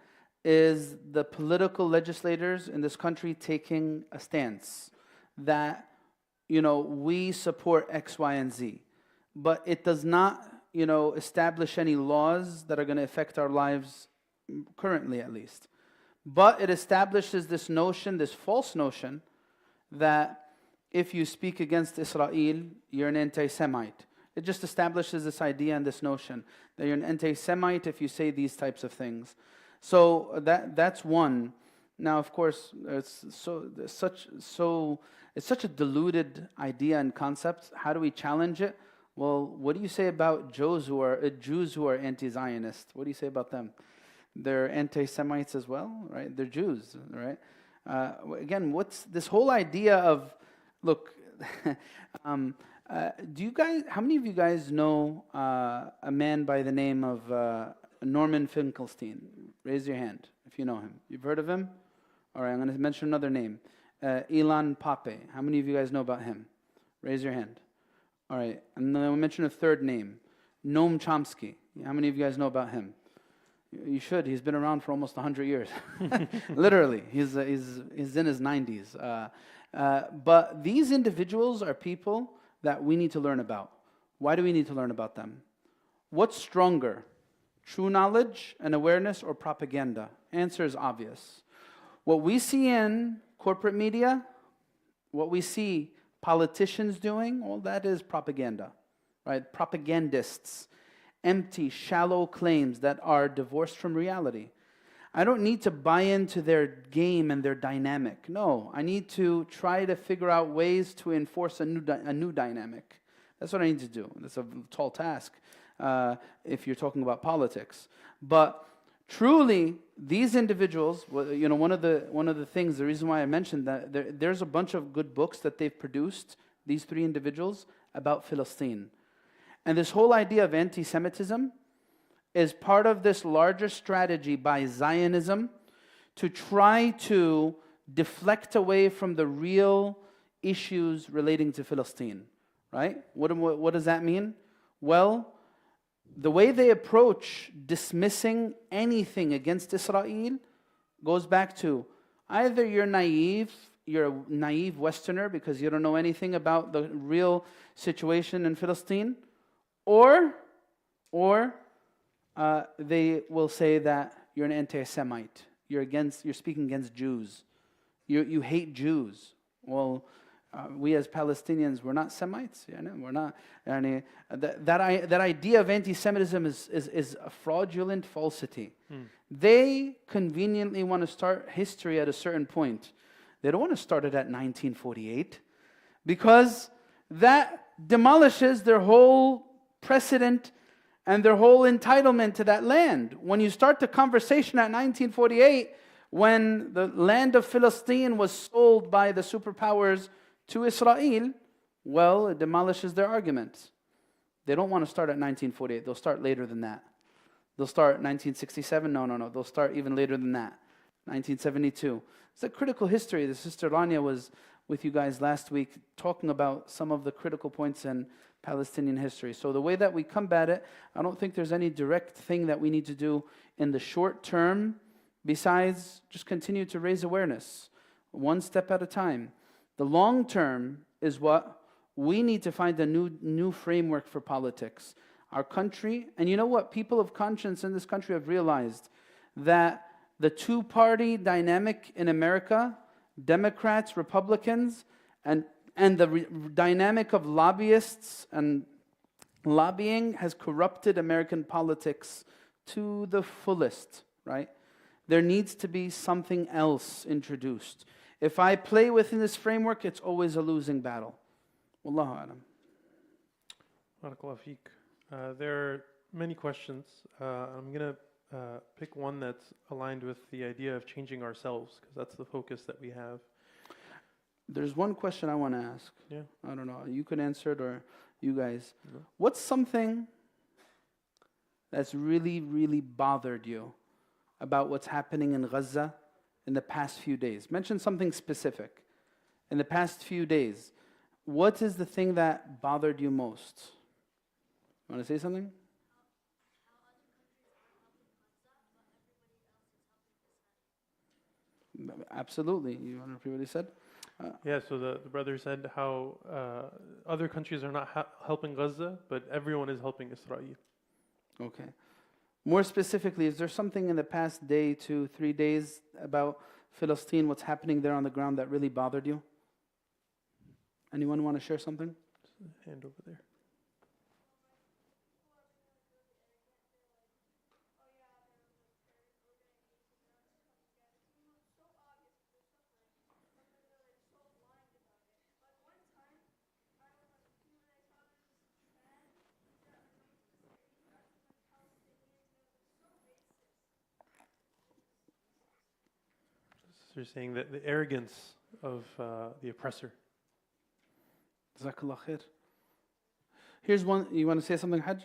is the political legislators in this country taking a stance that, we support X, Y, and Z. But it does not, establish any laws that are going to affect our lives currently at least. But it establishes this notion, this false notion, that if you speak against Israel, you're an anti-Semite. It just establishes this idea and this notion that you're an anti-Semite if you say these types of things. So that's one. Now, of course, it's such a diluted idea and concept. How do we challenge it? Well, what do you say about Jews who are anti-Zionist? What do you say about them? They're anti-Semites as well, right? They're Jews, right? Again, what's this whole idea of, look, how many of you guys know a man by the name of Norman Finkelstein? Raise your hand if you know him. You've heard of him? All right, I'm going to mention another name. Ilan Pape. How many of you guys know about him? Raise your hand. All right, and then I'll mention a third name. Noam Chomsky. How many of you guys know about him? You should. He's been around for almost 100 years. Literally. He's in his 90s. But these individuals are people that we need to learn about. Why do we need to learn about them? What's stronger? True knowledge and awareness or propaganda? Answer is obvious. What we see in corporate media, what we see politicians doing, all that is propaganda, right? Propagandists. Empty, shallow claims that are divorced from reality. I don't need to buy into their game and their dynamic. No, I need to try to figure out ways to enforce a new dynamic. That's what I need to do. That's a tall task if you're talking about politics. But truly, these individuals, one of the things, the reason why I mentioned that, there's a bunch of good books that they've produced, these three individuals, about Palestine. And this whole idea of anti-Semitism is part of this larger strategy by Zionism to try to deflect away from the real issues relating to Palestine, right? What does that mean? Well, the way they approach dismissing anything against Israel goes back to either you're a naive Westerner because you don't know anything about the real situation in Palestine, or they will say that you're an anti-Semite. You're speaking against Jews. You hate Jews. Well, we as Palestinians, we're not Semites. We're not. That idea of anti-Semitism is a fraudulent falsity. They conveniently want to start history at a certain point. They don't want to start it at 1948 because that demolishes their whole precedent and their whole entitlement to that land. When you start the conversation at 1948, when the land of Palestine was sold by the superpowers to Israel, well, it demolishes their arguments. They don't want to start at 1948. They'll start later than that. They'll start 1967. No. They'll start even later than that. 1972. It's a critical history. The Sister Rania was with you guys last week talking about some of the critical points in Palestinian history. So the way that we combat it, I don't think there's any direct thing that we need to do in the short term besides just continue to raise awareness, one step at a time. The long term is what we need to find a new framework for politics. Our country, and you know what? People of conscience in this country have realized that the two-party dynamic in America, Democrats, Republicans, and the dynamic of lobbyists and lobbying has corrupted American politics to the fullest, right? There needs to be something else introduced. If I play within this framework, it's always a losing battle. Wallahu alam. Barakallahu feek. There are many questions. I'm going to pick one that's aligned with the idea of changing ourselves, because that's the focus that we have. There's one question I want to ask. Yeah. I don't know. You can answer it or you guys. No. What's something that's really, really bothered you about what's happening in Gaza in the past few days? Mention something specific. In the past few days, what is the thing that bothered you most? Want to say something? Absolutely. You want to repeat what he said? Yeah, so the brother said how other countries are not helping Gaza, but everyone is helping Israel. Okay. More specifically, is there something in the past day, 2, 3 days about Palestine, what's happening there on the ground that really bothered you? Anyone want to share something? Hand over there. So you're saying that the arrogance of the oppressor. Jazakallah khair. Here's one. You want to say something, Hajj?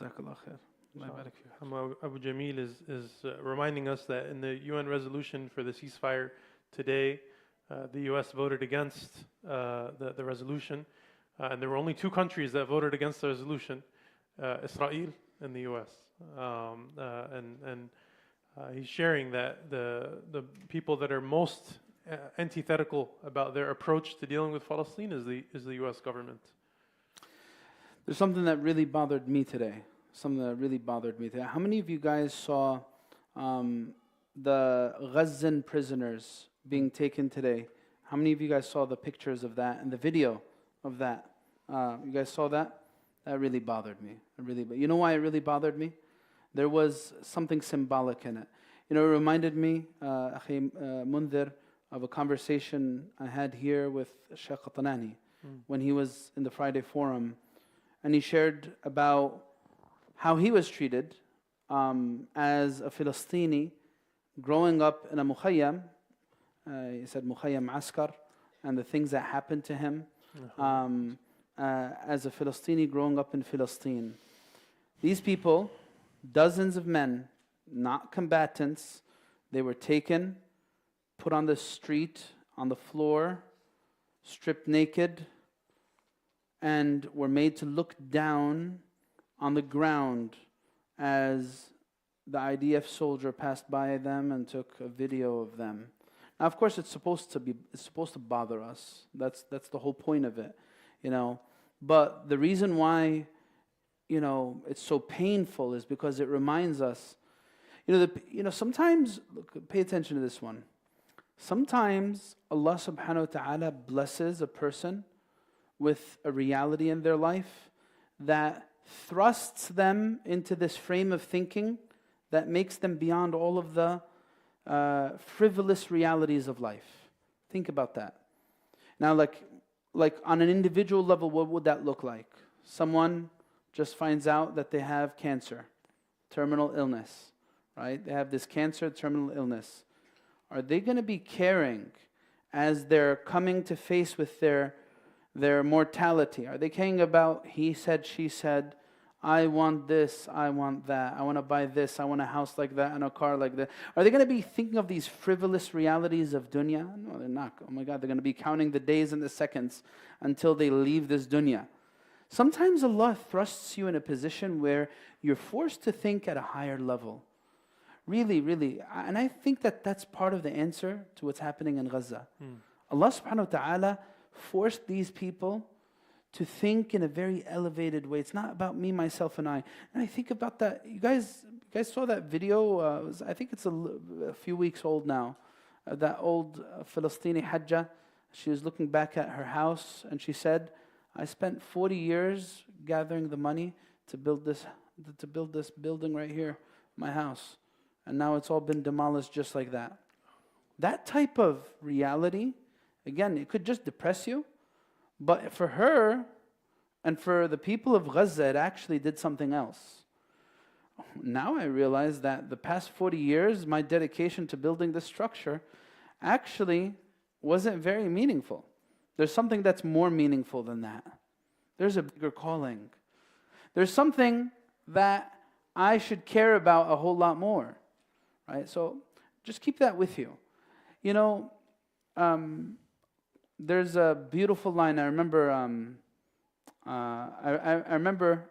Jazakallah khair. Allah barak fiik. Abu Jamil is reminding us that in the UN resolution for the ceasefire today, the U.S. voted against the resolution, and there were only 2 countries that voted against the resolution, Israel and the U.S. He's sharing that the people that are most antithetical about their approach to dealing with Palestine is the U.S. government. There's something that really bothered me today. How many of you guys saw the Gazan prisoners being taken today? How many of you guys saw the pictures of that and the video of that? You guys saw that? That really bothered me. You know why it really bothered me? There was something symbolic in it. You know, it reminded me, Akhi Mundhir, of a conversation I had here with Sheikh Qatanani when he was in the Friday Forum. And he shared about how he was treated as a Palestini growing up in a mukhayyam. He said mukhayyam askar. and the things that happened to him as a Philistini growing up in Palestine. These people, dozens of men, not combatants, they were taken, put on the street, on the floor, stripped naked, and were made to look down on the ground as the IDF soldier passed by them and took a video of them. Now, of course, it's supposed to bother us. That's the whole point of it, you know. But the reason why, you know, it's so painful is because it reminds us, sometimes, look, pay attention to this one. Sometimes Allah subhanahu wa ta'ala blesses a person with a reality in their life that thrusts them into this frame of thinking that makes them beyond all of the frivolous realities of life. Think about that. Now, like on an individual level, what would that look like? Someone just finds out that they have cancer, terminal illness, right? They have this cancer, terminal illness. Are they going to be caring as they're coming to face with their mortality? Are they caring about he said, she said, I want this, I want that, I want to buy this, I want a house like that and a car like that? Are they going to be thinking of these frivolous realities of dunya? No, they're not. Oh my God, they're going to be counting the days and the seconds until they leave this dunya. Sometimes Allah thrusts you in a position where you're forced to think at a higher level. Really, really. And I think that that's part of the answer to what's happening in Gaza. Allah subhanahu wa ta'ala forced these people to think in a very elevated way. It's not about me, myself, and I. And I think about that. You guys saw that video? I think it's a few weeks old now. That old Palestinian Hajjah. She was looking back at her house and she said, I spent 40 years gathering the money to build this building right here, my house. And now it's all been demolished just like that. That type of reality, again, it could just depress you. But for her and for the people of Gaza, it actually did something else. Now I realize that the past 40 years, my dedication to building this structure actually wasn't very meaningful. There's something that's more meaningful than that. There's a bigger calling. There's something that I should care about a whole lot more. Right? So just keep that with you. You know, there's a beautiful line. I remember I remember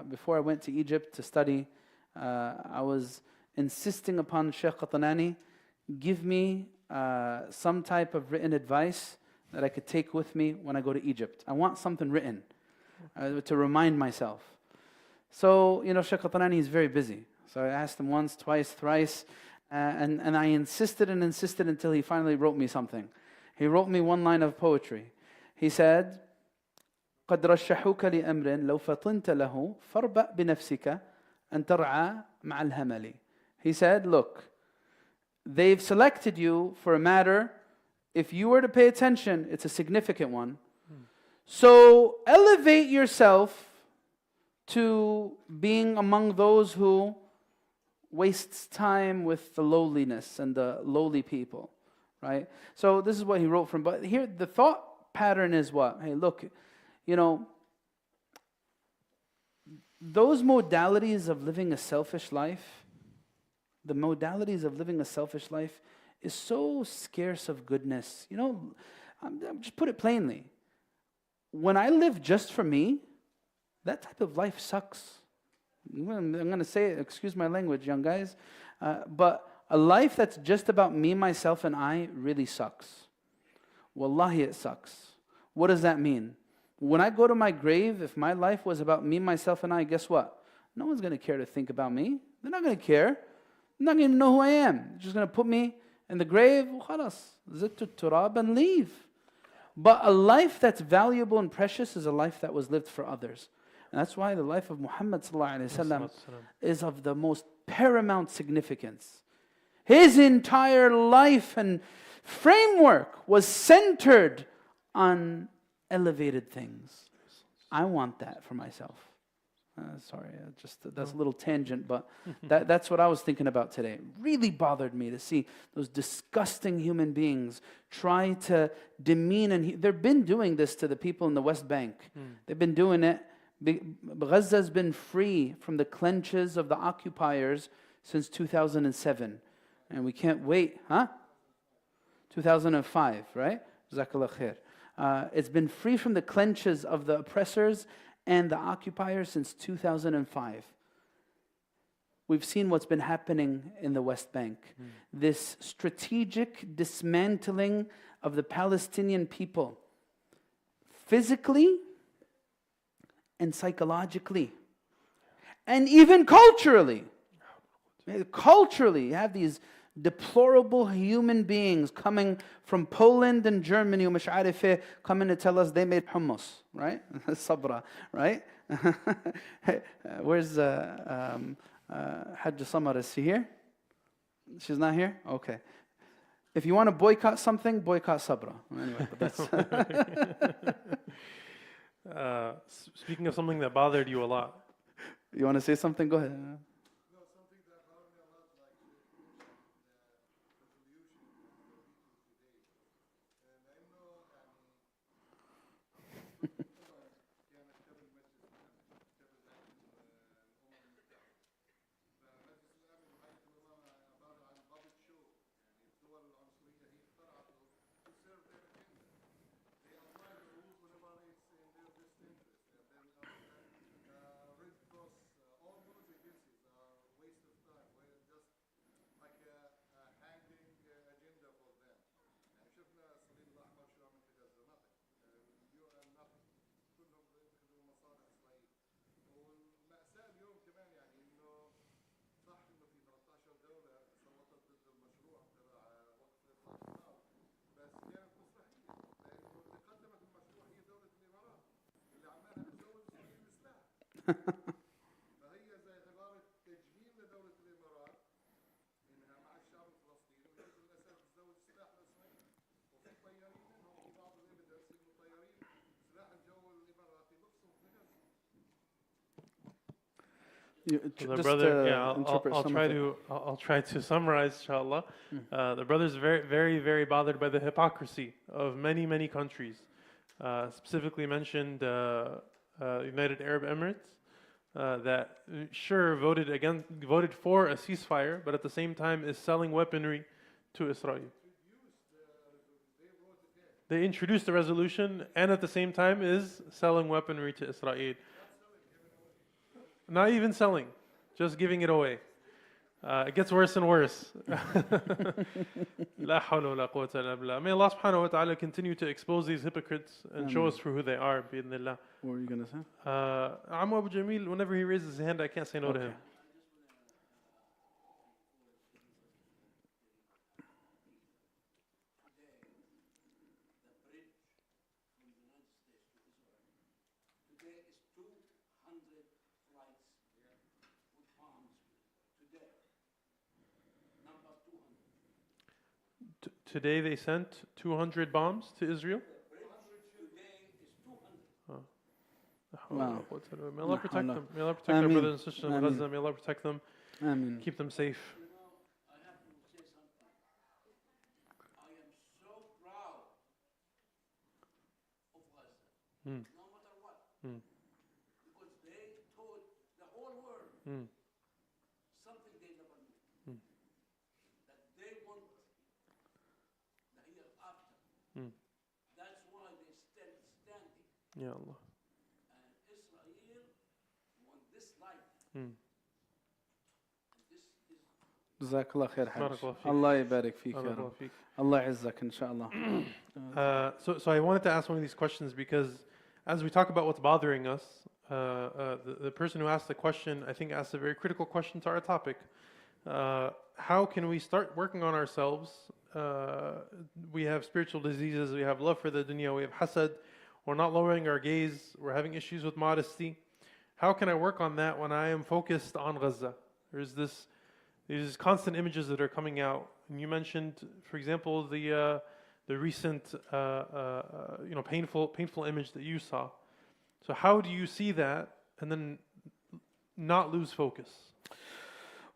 before I went to Egypt to study, I was insisting upon Sheikh Qatanani, give me some type of written advice that I could take with me when I go to Egypt. I want something written to remind myself. So, you know, Sheikh Qatanani is very busy. So I asked him once, twice, thrice, and I insisted and insisted until he finally wrote me something. He wrote me one line of poetry. He said, قد رشحوك لأمر لو فطنت له فاربأ بنفسك أن ترعى مع الهمل. He said, look, they've selected you for a matter. If you were to pay attention, it's a significant one. So elevate yourself to being among those who wastes time with the lowliness and the lowly people, right? So this is what he wrote from. But here the thought pattern is what? Hey, look, you know, those modalities of living a selfish life, the modalities of living a selfish life is so scarce of goodness. You know, just put it plainly. When I live just for me, that type of life sucks. I'm going to say it, excuse my language, young guys, but a life that's just about me, myself, and I really sucks. Wallahi, it sucks. What does that mean? When I go to my grave, if my life was about me, myself, and I, guess what? No one's going to care to think about me. They're not going to care. They're not going to know who I am. They're just going to put me in the grave, khalas, zittu turab, and leave. But a life that's valuable and precious is a life that was lived for others. And that's why the life of Muhammad ﷺ is of the most paramount significance. His entire life and framework was centered on elevated things. I want that for myself. Sorry, that's a little tangent, but that's what I was thinking about today. It really bothered me to see those disgusting human beings try to demean, and they've been doing this to the people in the West Bank. They've been doing it. Gaza's been free from the clutches of the occupiers since 2007, and we can't wait, 2005, right? Jazakallah khair. It's been free from the clutches of the oppressors and the occupiers since 2005. We've seen what's been happening in the West Bank. This strategic dismantling of the Palestinian people, physically and psychologically, and even culturally. Culturally, you have these deplorable human beings coming from Poland and Germany, coming to tell us they made hummus, right? Sabra, right? Where's Hajj Samar? Is she here? She's not here? Okay. If you want to boycott something, boycott Sabra. Anyway, but that's Speaking of something that bothered you a lot. You want to say something? Go ahead. فهي زي عبارة تجميل لدولة الإمارات إنها مع الشعب الفلسطيني وهي للأسف تزوج سلاح الإسرائيلي وفي طيارين منهم في بعض الإيفيدنس إنه طيارين سلاح الجو الإماراتي بقصف بغزة. So the brother, I'll try to summarize, inshallah. The brother's very bothered by the hypocrisy of many countries. Specifically mentioned United Arab Emirates, that sure voted for a ceasefire, but at the same time is selling weaponry to Israel. They introduced the resolution and at the same time is selling weaponry to Israel. Not even selling, just giving it away. It gets worse and worse. La hawla wa la quwwata illa billah. May Allah subhanahu wa ta'ala continue to expose these hypocrites and show us for who they are, bi'idhnillah. What were you going to say? Abu Abu Jamil, whenever he raises his hand, I can't say no to him. Today they sent 200 bombs to Israel. Wow. May Allah protect them. May Allah protect our brothers and sisters in Gaza. May Allah protect them. Ameen. Keep them safe. I have to say something. I am so proud of Gaza, no matter what, because they told the whole world something they never knew, that they want the hereafter. That's why they still standing. Ya Allah. And Israel want this life. جزاك الله خير حاج. بارك الله فيك. الله يبارك فيك يا بارك الله رب. فيك. الله يعزك إن شاء الله. So I wanted to ask one of these questions because as we talk about what's bothering us, the person who asked the question, I think, asked a very critical question to our topic. How can we start working on ourselves? We have spiritual diseases, we have love for the dunya, we have hasad, we're not lowering our gaze, we're having issues with modesty. How can I work on that when I am focused on Gaza? There's these constant images that are coming out. And you mentioned, for example, the recent painful image that you saw. So how do you see that? And then not lose focus?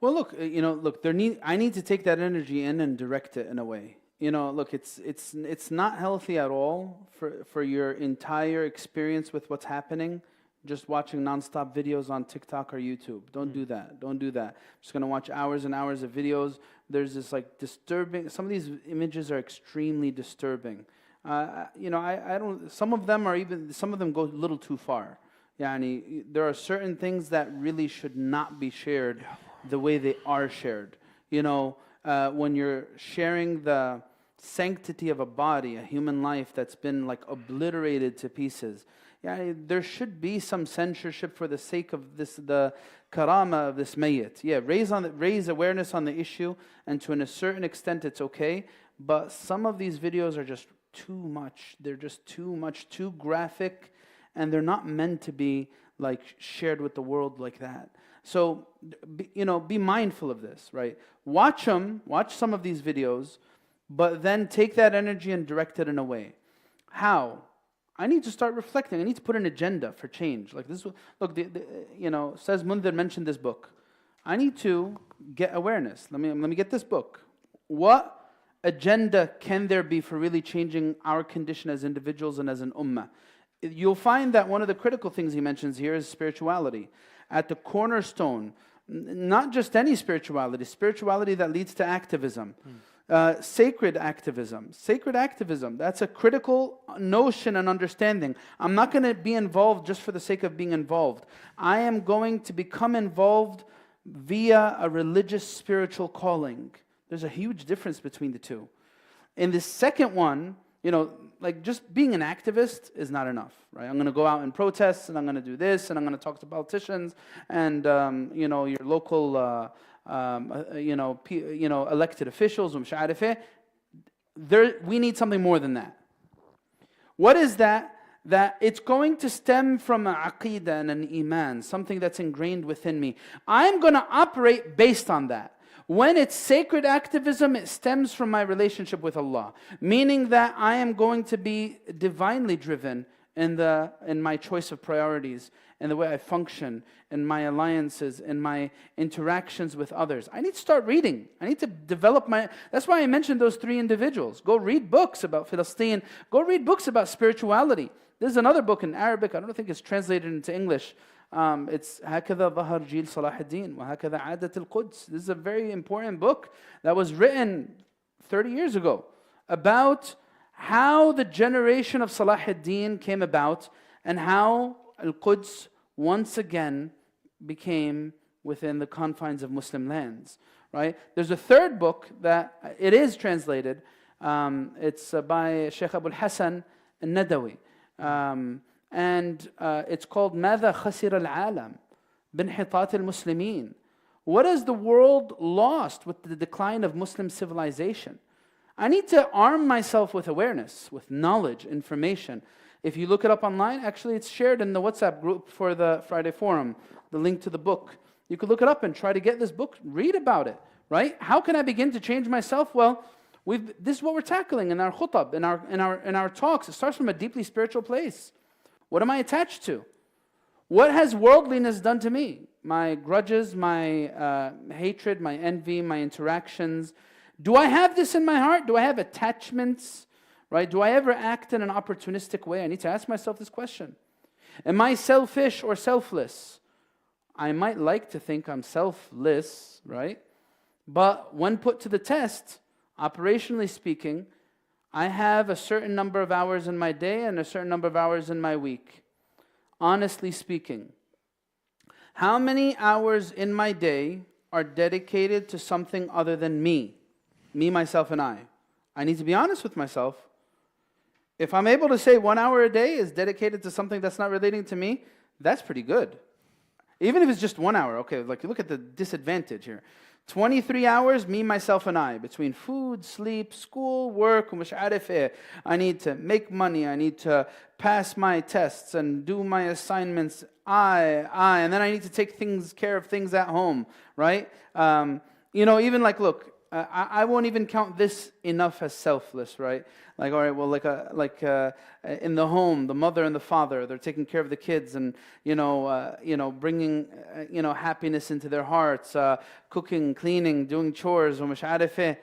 Well, look, I need to take that energy in and direct it in a way. Look, it's not healthy at all for your entire experience with what's happening, just watching nonstop videos on TikTok or YouTube. Don't do that. Don't do that. Just gonna watch hours and hours of videos. There's this like disturbing. Some of these images are extremely disturbing. I don't. Some of them go a little too far. Yani, there are certain things that really should not be shared the way they are shared. When you're sharing the sanctity of a body, a human life that's been like obliterated to pieces, there should be some censorship for the sake of the karama of this mayyit. Raise awareness on the issue, and to a certain extent it's okay, but some of these videos are just too much. They're just too much, too graphic, and they're not meant to be like shared with the world like that. So, be mindful of this, right? Watch some of these videos, but then take that energy and direct it in a way. How? I need to start reflecting. I need to put an agenda for change. Like this, look, says Mundhir mentioned this book. I need to get awareness. Let me get this book. What agenda can there be for really changing our condition as individuals and as an ummah? You'll find that one of the critical things he mentions here is spirituality. At the cornerstone, not just any spirituality that leads to activism. Sacred activism, that's a critical notion and understanding. I'm not going to be involved just for the sake of being involved. I am going to become involved via a religious spiritual calling. There's a huge difference between the two. In the second one, like just being an activist is not enough, right? I'm going to go out and protest, and I'm going to do this, and I'm going to talk to politicians, and your local elected officials, we need something more than that. What is that? That it's going to stem from an aqeedah and an iman, something that's ingrained within me. I'm going to operate based on that. When it's sacred activism, it stems from my relationship with Allah, meaning that I am going to be divinely driven in my choice of priorities, in the way I function, in my alliances, in my interactions with others. I need to start reading. I need to develop that's why I mentioned those three individuals. Go read books about Palestine. Go read books about spirituality. There's another book in Arabic, I don't think it's translated into English. It's هكذا ظهر جيل صلاح الدين وهكذا عادت القدس. This is a very important book that was written 30 years ago about how the generation of Salah ad-Din came about and how Al-Quds once again became within the confines of Muslim lands. Right? There's a third book that it is translated. It's by Sheikh Abu al-Hasan al-Nadawi. And it's called ماذا خسر العالم بانحطاط المسلمين. What has the world lost with the decline of Muslim civilization? I need to arm myself with awareness, with knowledge, information. If you look it up online, actually it's shared in the WhatsApp group for the Friday Forum, the link to the book. You could look it up and try to get this book, read about it, right? How can I begin to change myself? Well, this is what we're tackling in our khutab, in our talks. It starts from a deeply spiritual place. What am I attached to? What has worldliness done to me? My grudges, my hatred, my envy, my interactions. Do I have this in my heart? Do I have attachments? Right? Do I ever act in an opportunistic way? I need to ask myself this question. Am I selfish or selfless? I might like to think I'm selfless, right? But when put to the test, operationally speaking, I have a certain number of hours in my day and a certain number of hours in my week. Honestly speaking, how many hours in my day are dedicated to something other than me? Me, myself, and I. I need to be honest with myself. If I'm able to say 1 hour a day is dedicated to something that's not relating to me, that's pretty good. Even if it's just 1 hour, okay, like look at the disadvantage here. 23 hours, me, myself, and I, between food, sleep, school, work, I need to make money, I need to pass my tests and do my assignments, and then I need to take care of things at home, right? Even like, look, I won't even count this enough as selfless, right? Like, all right, well, in the home, the mother and the father, they're taking care of the kids and, bringing, happiness into their hearts, cooking, cleaning, doing chores, ومش عارف إيه.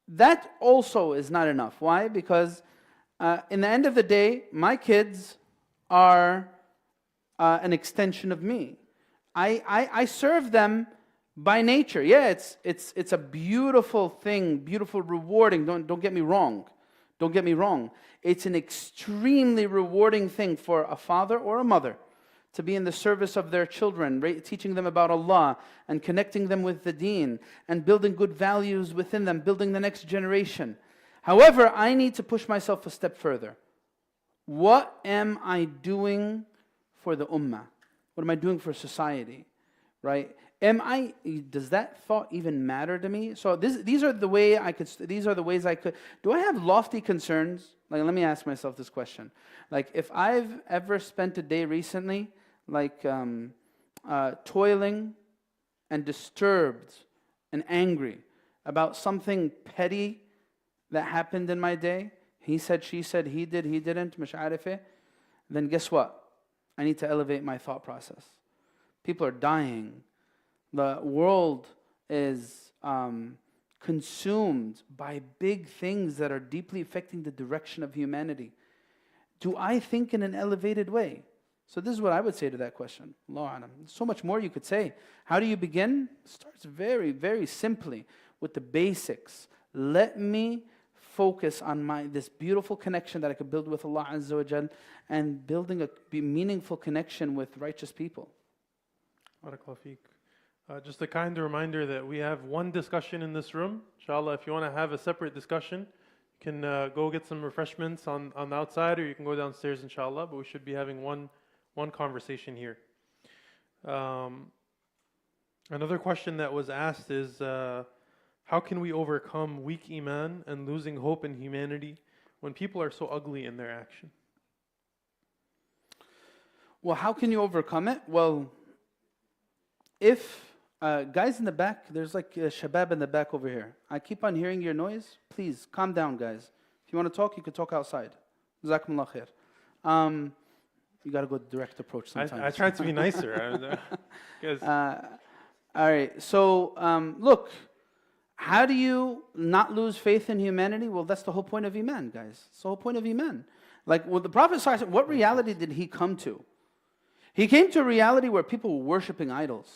That also is not enough. Why? Because in the end of the day, my kids are an extension of me. I serve them by nature. Yeah, it's a beautiful thing, beautiful, rewarding. Don't get me wrong. Don't get me wrong. It's an extremely rewarding thing for a father or a mother to be in the service of their children, teaching them about Allah and connecting them with the deen and building good values within them, building the next generation. However, I need to push myself a step further. What am I doing for the ummah? What am I doing for society? Right? Does that thought even matter to me? So these are the ways I could. Do I have lofty concerns? Like, let me ask myself this question. Like, if I've ever spent a day recently, like, toiling and disturbed and angry about something petty that happened in my day, he said, she said, he did, he didn't, مش عارف إيه, then guess what? I need to elevate my thought process. People are dying. The world is consumed by big things that are deeply affecting the direction of humanity. Do I think in an elevated way? So this is what I would say to that question. Allahu A'lam. So much more you could say. How do you begin? It starts very, very simply with the basics. Let me focus on this beautiful connection that I could build with Allah Azza wa Jal and building a meaningful connection with righteous people. Barakallahu feek. Just a kind reminder that we have one discussion in this room. Inshallah, if you want to have a separate discussion, you can go get some refreshments on the outside, or you can go downstairs, inshallah. But we should be having one conversation here. Another question that was asked is, how can we overcome weak iman and losing hope in humanity when people are so ugly in their action? Well, how can you overcome it? Well, if guys in the back, there's like a shabab in the back over here. I keep on hearing your noise. Please, calm down, guys. If you want to talk, you can talk outside. Jazakumullah khair. You got to go direct approach sometimes. I tried to be nicer. All right. So, look, how do you not lose faith in humanity? Well, that's the whole point of Iman, guys. It's the whole point of Iman. Like, well, the Prophet ﷺ, what reality did he come to? He came to a reality where people were worshiping idols.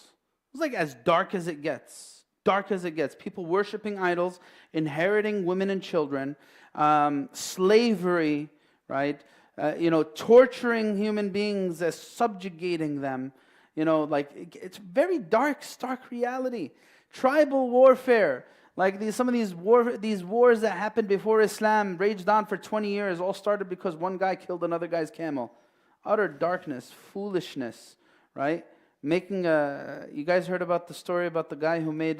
It was like as dark as it gets. Dark as it gets. People worshiping idols, inheriting women and children, slavery, right? Torturing human beings, subjugating them. It's very dark, stark reality. Tribal warfare, like some of these wars that happened before Islam raged on for 20 years, all started because one guy killed another guy's camel. Utter darkness, foolishness, right? You guys heard about the story about the guy who made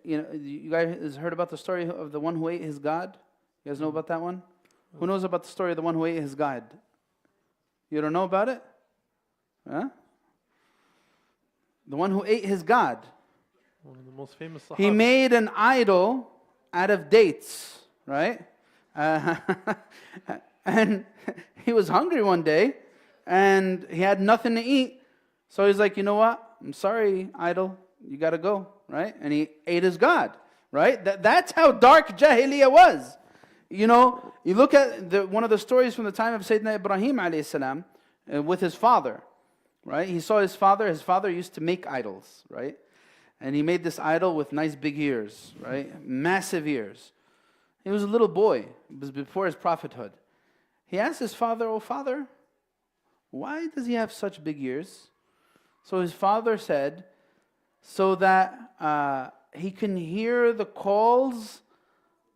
you guys heard about the story of the one who ate his God? You guys know about that one? Who knows about the story of the one who ate his God? You don't know about it? Huh? The one who ate his God. One of the most famous Sahaba. He made an idol out of dates, right? And he was hungry one day, and he had nothing to eat. So he's like, you know what? I'm sorry, idol. You got to go, right? And he ate his God, right? That's how dark Jahiliyyah was. You look at one of the stories from the time of Sayyidina Ibrahim alayhi salam with his father, right? He saw his father. His father used to make idols, right? And he made this idol with nice big ears, right? Massive ears. He was a little boy. It was before his prophethood. He asked his father, "Oh, father, why does he have such big ears?" So his father said, so that he can hear the calls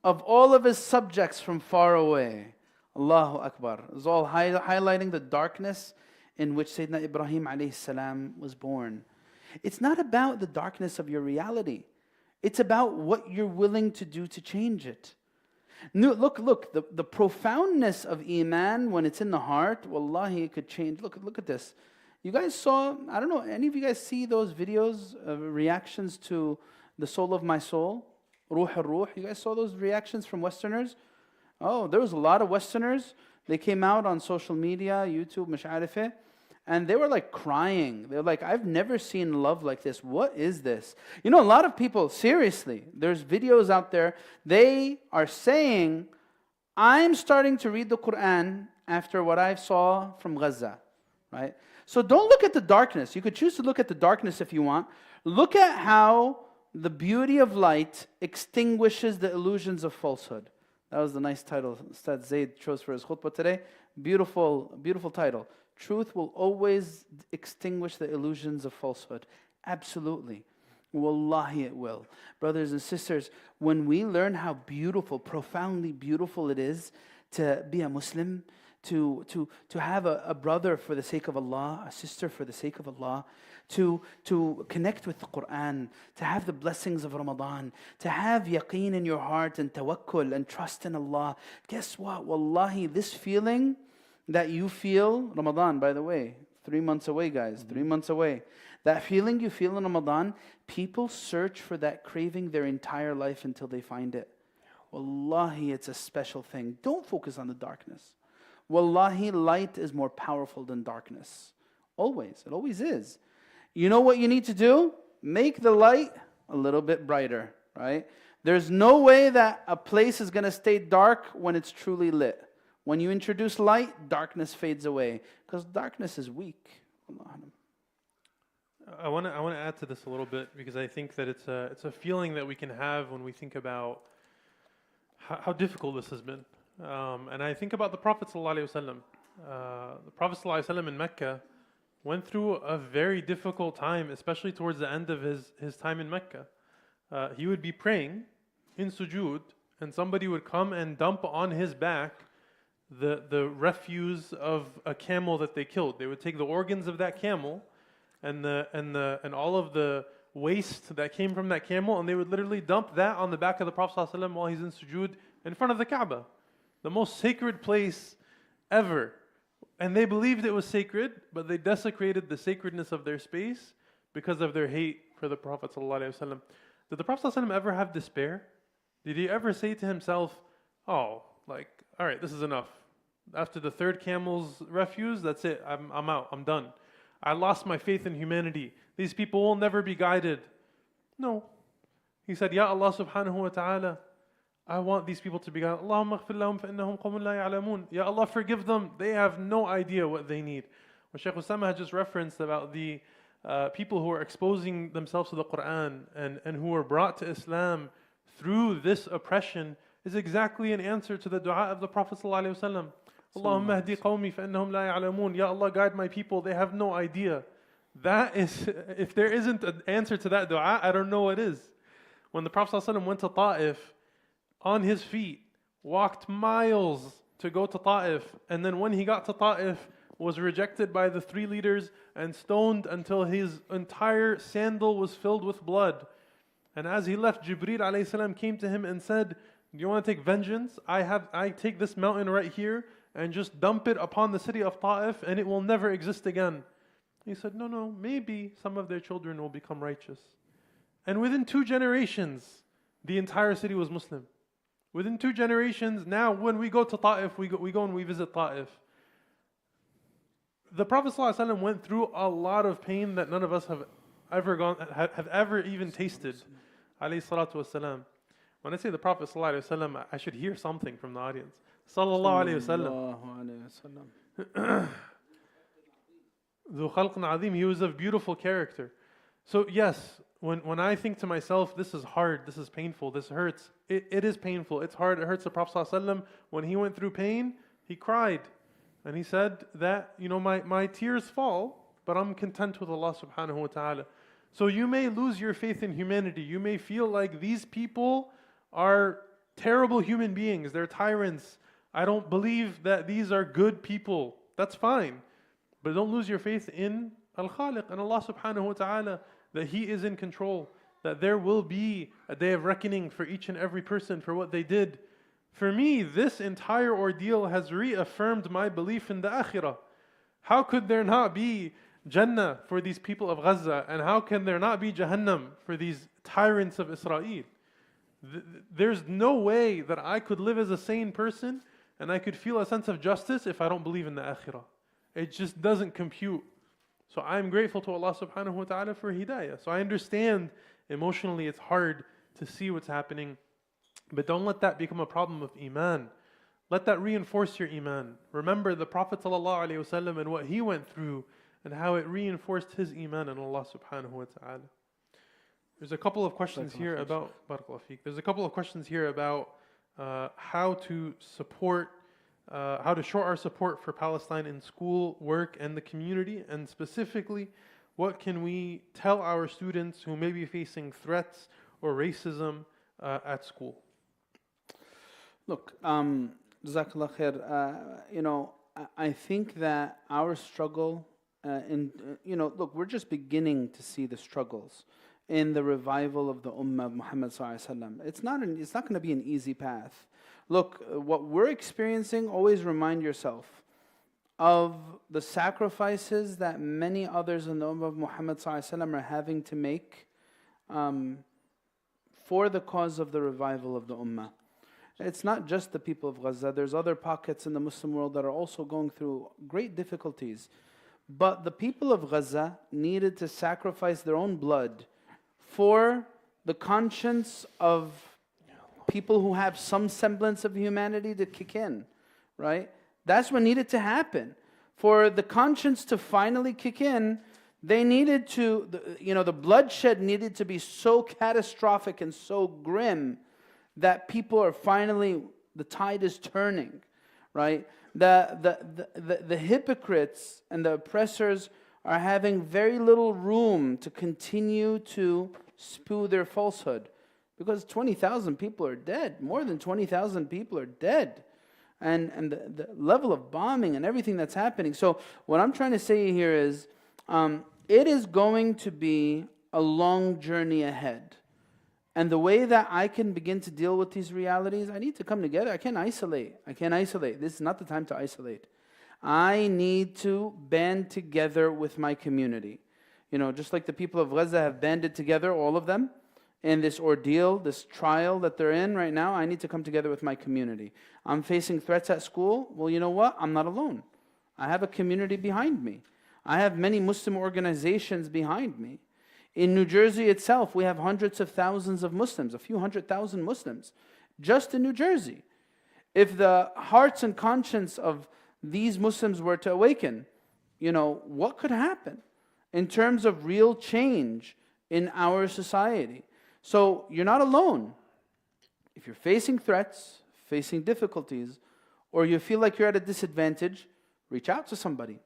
of all of his subjects from far away. Allahu Akbar. It was all highlighting the darkness in which Sayyidina Ibrahim alayhi salam was born. It's not about the darkness of your reality. It's about what you're willing to do to change it. Look, the profoundness of Iman when it's in the heart, wallahi, it could change. Look at this. You guys saw, I don't know, any of you guys see those videos of reactions to the soul of my soul, Ruh al-Ruh. You guys saw those reactions from Westerners? Oh, there was a lot of Westerners. They came out on social media, YouTube, مش عارف إيه, and they were like crying. They're like, I've never seen love like this. What is this? You know, a lot of people, seriously, there's videos out there, they are saying, I'm starting to read the Quran after what I saw from Gaza, right? So don't look at the darkness. You could choose to look at the darkness if you want. Look at how the beauty of light extinguishes the illusions of falsehood. That was the nice title Ustad Zaid chose for his khutbah today. Beautiful, beautiful title. Truth will always extinguish the illusions of falsehood. Absolutely. Wallahi it will. Brothers and sisters, when we learn how beautiful, profoundly beautiful it is to be a Muslim, to have a brother for the sake of Allah, a sister for the sake of Allah, to connect with the Quran, to have the blessings of Ramadan, to have yaqeen in your heart and tawakkul and trust in Allah. Guess what? Wallahi, this feeling that you feel, Ramadan, by the way, 3 months away, guys, 3 months away. That feeling you feel in Ramadan, people search for that craving their entire life until they find it. Wallahi, it's a special thing. Don't focus on the darkness. Wallahi, light is more powerful than darkness. Always. It always is. You know what you need to do? Make the light a little bit brighter, right? There's no way that a place is going to stay dark when it's truly lit. When you introduce light, darkness fades away. Because darkness is weak. I want to add to this a little bit because I think that it's a feeling that we can have when we think about how difficult this has been. And I think about the Prophet ﷺ. The Prophet ﷺ in Mecca went through a very difficult time, especially towards the end of his time in Mecca. He would be praying in sujood, and somebody would come and dump on his back the refuse of a camel that they killed. They would take the organs of that camel and all of the waste that came from that camel, and they would literally dump that on the back of the Prophet ﷺ while he's in sujood in front of the Kaaba, the most sacred place ever. And they believed it was sacred, but they desecrated the sacredness of their space because of their hate for the Prophet ﷺ. Did the Prophet ﷺ ever have despair? Did he ever say to himself, oh, like, all right, this is enough. After the third camel's refuse, that's it. I'm out. I'm done. I lost my faith in humanity. These people will never be guided. No. He said, Ya Allah subhanahu wa ta'ala, I want these people to be guided. Allahumma aghfir lahum fa innahum qawmun la ya'lamun. Ya Allah, forgive them. They have no idea what they need. What Shaykh Osamah had just referenced about the people who are exposing themselves to the Quran and who were brought to Islam through this oppression is exactly an answer to the dua of the Prophet sallallahu alaihi wasallam. Allahumma hdi qawmi fa innahum la ya'lamun. Ya Allah, guide my people. They have no idea. That is, if there isn't an answer to that dua, I don't know what is. When the Prophet sallallahu alaihi wasallam went to Ta'if, on his feet, walked miles to go to Ta'if, and then when he got to Ta'if, was rejected by the 3 leaders and stoned until his entire sandal was filled with blood. And as he left, Jibreel alayhi salam came to him and said, do you want to take vengeance? I take this mountain right here and just dump it upon the city of Ta'if and it will never exist again. He said, no, maybe some of their children will become righteous. And within 2 generations, the entire city was Muslim. Within 2 generations, now when we go to Ta'if, we go and we visit Ta'if. The Prophet ﷺ went through a lot of pain that none of us have ever even tasted. Alayhi salatu wasalam. When I say the Prophet ﷺ, I should hear something from the audience. Sallallahu alayhi wasallam. Dhu khalqin azim. He was of beautiful character. So yes, when I think to myself, this is hard, this is painful, this hurts, it is painful, it's hard, it hurts. The Prophet ﷺ, when he went through pain, he cried. And he said that, my tears fall, but I'm content with Allah subhanahu wa ta'ala. So you may lose your faith in humanity. You may feel like these people are terrible human beings. They're tyrants. I don't believe that these are good people. That's fine. But don't lose your faith in Al-Khaliq and Allah subhanahu wa ta'ala, that He is in control, that there will be a day of reckoning for each and every person for what they did. For me, this entire ordeal has reaffirmed my belief in the akhirah. How could there not be Jannah for these people of Gaza, and how can there not be Jahannam for these tyrants of Israel? There's no way that I could live as a sane person and I could feel a sense of justice if I don't believe in the akhirah. It just doesn't compute. So I'm grateful to Allah subhanahu wa ta'ala for hidayah. So I understand emotionally it's hard to see what's happening, but don't let that become a problem of iman. Let that reinforce your iman. Remember the Prophet sallallahu alaihi wasallam and what he went through and how it reinforced his iman in Allah subhanahu wa ta'ala. There's a couple of questions here about barakallahu feek. There's a couple of questions here about how to support, how to show our support for Palestine in school, work, and the community, and specifically, what can we tell our students who may be facing threats or racism at school? Look, Jazakallah khair. I think that our struggle, look, we're just beginning to see the struggles in the revival of the Ummah of Muhammad sallallahu alaihi wasallam. It's not going to be an easy path. Look, what we're experiencing, always remind yourself of the sacrifices that many others in the Ummah of Muhammad sallallahu alaihi wasallam are having to make for the cause of the revival of the Ummah. It's not just the people of Gaza. There's other pockets in the Muslim world that are also going through great difficulties. But the people of Gaza needed to sacrifice their own blood for the conscience of people who have some semblance of humanity to kick in, right? That's what needed to happen. For the conscience to finally kick in, they needed to, the bloodshed needed to be so catastrophic and so grim that people are finally, the tide is turning, right? The hypocrites and the oppressors are having very little room to continue to spew their falsehood, because 20,000 people are dead. More than 20,000 people are dead. And the level of bombing and everything that's happening. So what I'm trying to say here is, it is going to be a long journey ahead. And the way that I can begin to deal with these realities, I need to come together. I can't isolate. This is not the time to isolate. I need to band together with my community. Just like the people of Gaza have banded together, all of them, in this ordeal, this trial that they're in right now, I need to come together with my community. I'm facing threats at school. Well, you know what? I'm not alone. I have a community behind me. I have many Muslim organizations behind me. In New Jersey itself, we have hundreds of thousands of Muslims, a few 100,000 Muslims, just in New Jersey. If the hearts and conscience of these Muslims were to awaken, what could happen in terms of real change in our society? So you're not alone. If you're facing threats, facing difficulties, or you feel like you're at a disadvantage, reach out to somebody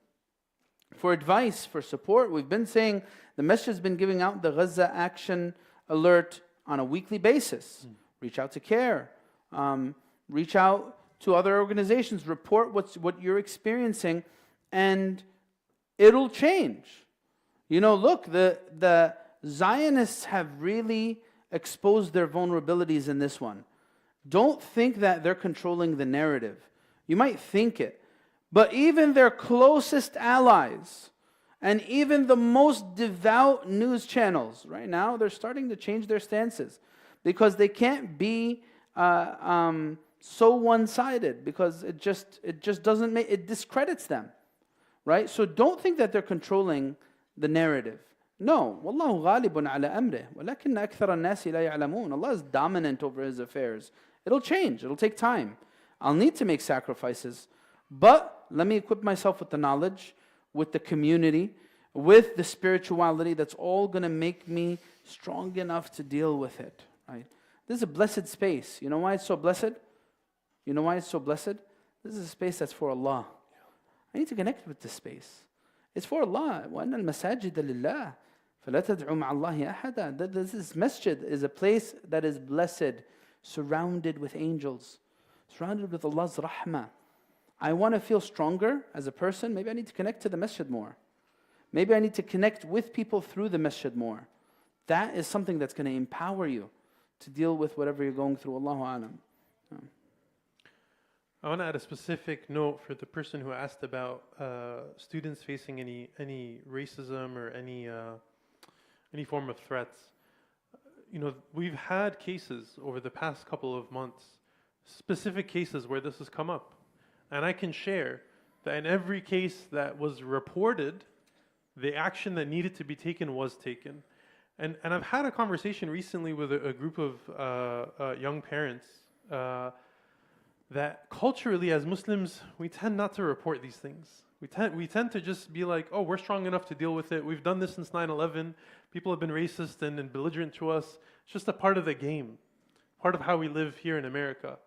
for advice, for support. We've been saying, the Masjid has been giving out the Gaza Action Alert on a weekly basis. Reach out to CARE. Reach out to other organizations. Report what you're experiencing, and it'll change. Look, the Zionists have really exposed their vulnerabilities in this one. Don't think that they're controlling the narrative. You might think it. But even their closest allies, and even the most devout news channels, right now, they're starting to change their stances, because they can't be so one-sided, because it just doesn't make, it discredits them, right? So don't think that they're controlling the narrative. No, Wallahu ghalibun ala amrih, walakinna akthara an-nasi la ya'lamun. Allah is dominant over His affairs. It'll change. It'll take time. I'll need to make sacrifices, but let me equip myself with the knowledge, with the community, with the spirituality that's all going to make me strong enough to deal with it, right? This is a blessed space. You know why it's so blessed? This is a space that's for Allah. I need to connect with this space. It's for Allah. وَأَنَّ الْمَسَاجِدَ لِلَّهِ فَلَا تَدْعُوا مَعَ اللَّهِ أَحَدًا. This masjid is a place that is blessed, surrounded with angels, surrounded with Allah's rahmah. I want to feel stronger as a person. Maybe I need to connect to the masjid more. Maybe I need to connect with people through the masjid more. That is something that's going to empower you to deal with whatever you're going through. Allahu alam. I want to add a specific note for the person who asked about students facing any racism or any form of threats. You know, we've had cases over the past couple of months, specific cases where this has come up. And I can share that in every case that was reported, the action that needed to be taken was taken. And I've had a conversation recently with a group of young parents that culturally as Muslims, we tend not to report these things. We tend to just be like, oh, we're strong enough to deal with it. We've done this since 9/11. People have been racist and belligerent to us. It's just a part of the game, part of how we live here in America,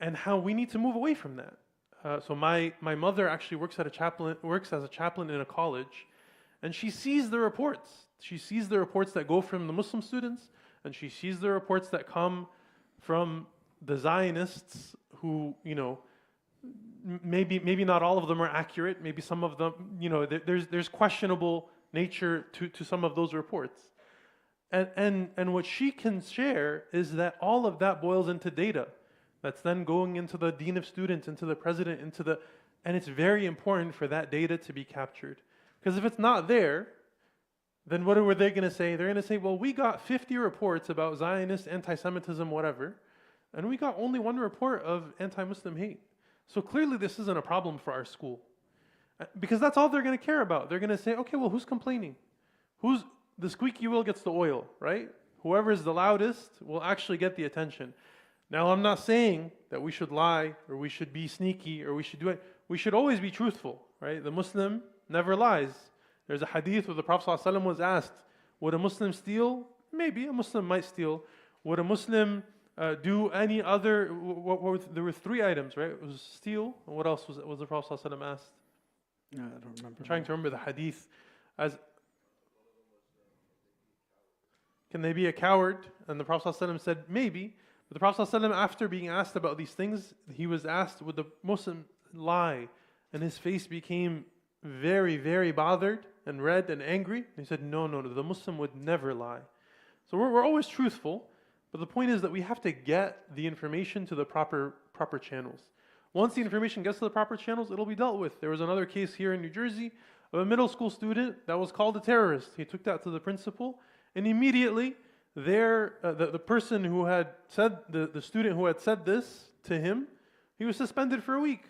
and how we need to move away from that. So my mother actually works as a chaplain in a college, and she sees the reports. She sees the reports that go from the Muslim students, and she sees the reports that come from the Zionists who, you know, maybe not all of them are accurate. Maybe some of them, you know, there's questionable nature to some of those reports. And what she can share is that all of that boils into data that's then going into the dean of students, into the president, and it's very important for that data to be captured. Because if it's not there, then what are they going to say? They're going to say, well, we got 50 reports about Zionist, anti-Semitism, whatever, and we got only one report of anti-Muslim hate. So clearly this isn't a problem for our school. Because that's all they're going to care about. They're going to say, okay, well, who's complaining? Who's the squeaky wheel gets the oil, right? Whoever is the loudest will actually get the attention. Now, I'm not saying that we should lie or we should be sneaky or we should do it. We should always be truthful, right? The Muslim never lies. There's a hadith where the Prophet ﷺ was asked, would a Muslim steal? Maybe a Muslim might steal. Would a Muslim do any other, there were 3 items, right? It was steal, and what else was the Prophet ﷺ asked? No, I don't remember. I'm trying to remember the hadith. Can they be a coward? And the Prophet ﷺ said, maybe. But the Prophet ﷺ, after being asked about these things, he was asked, would the Muslim lie? And his face became very, very bothered and red and angry. And he said, no, the Muslim would never lie. So we're always truthful, but the point is that we have to get the information to the proper channels. Once the information gets to the proper channels, it'll be dealt with. There was another case here in New Jersey of a middle school student that was called a terrorist. He took that to the principal, and immediately the person who had said, the student who had said this to him, he was suspended for a week.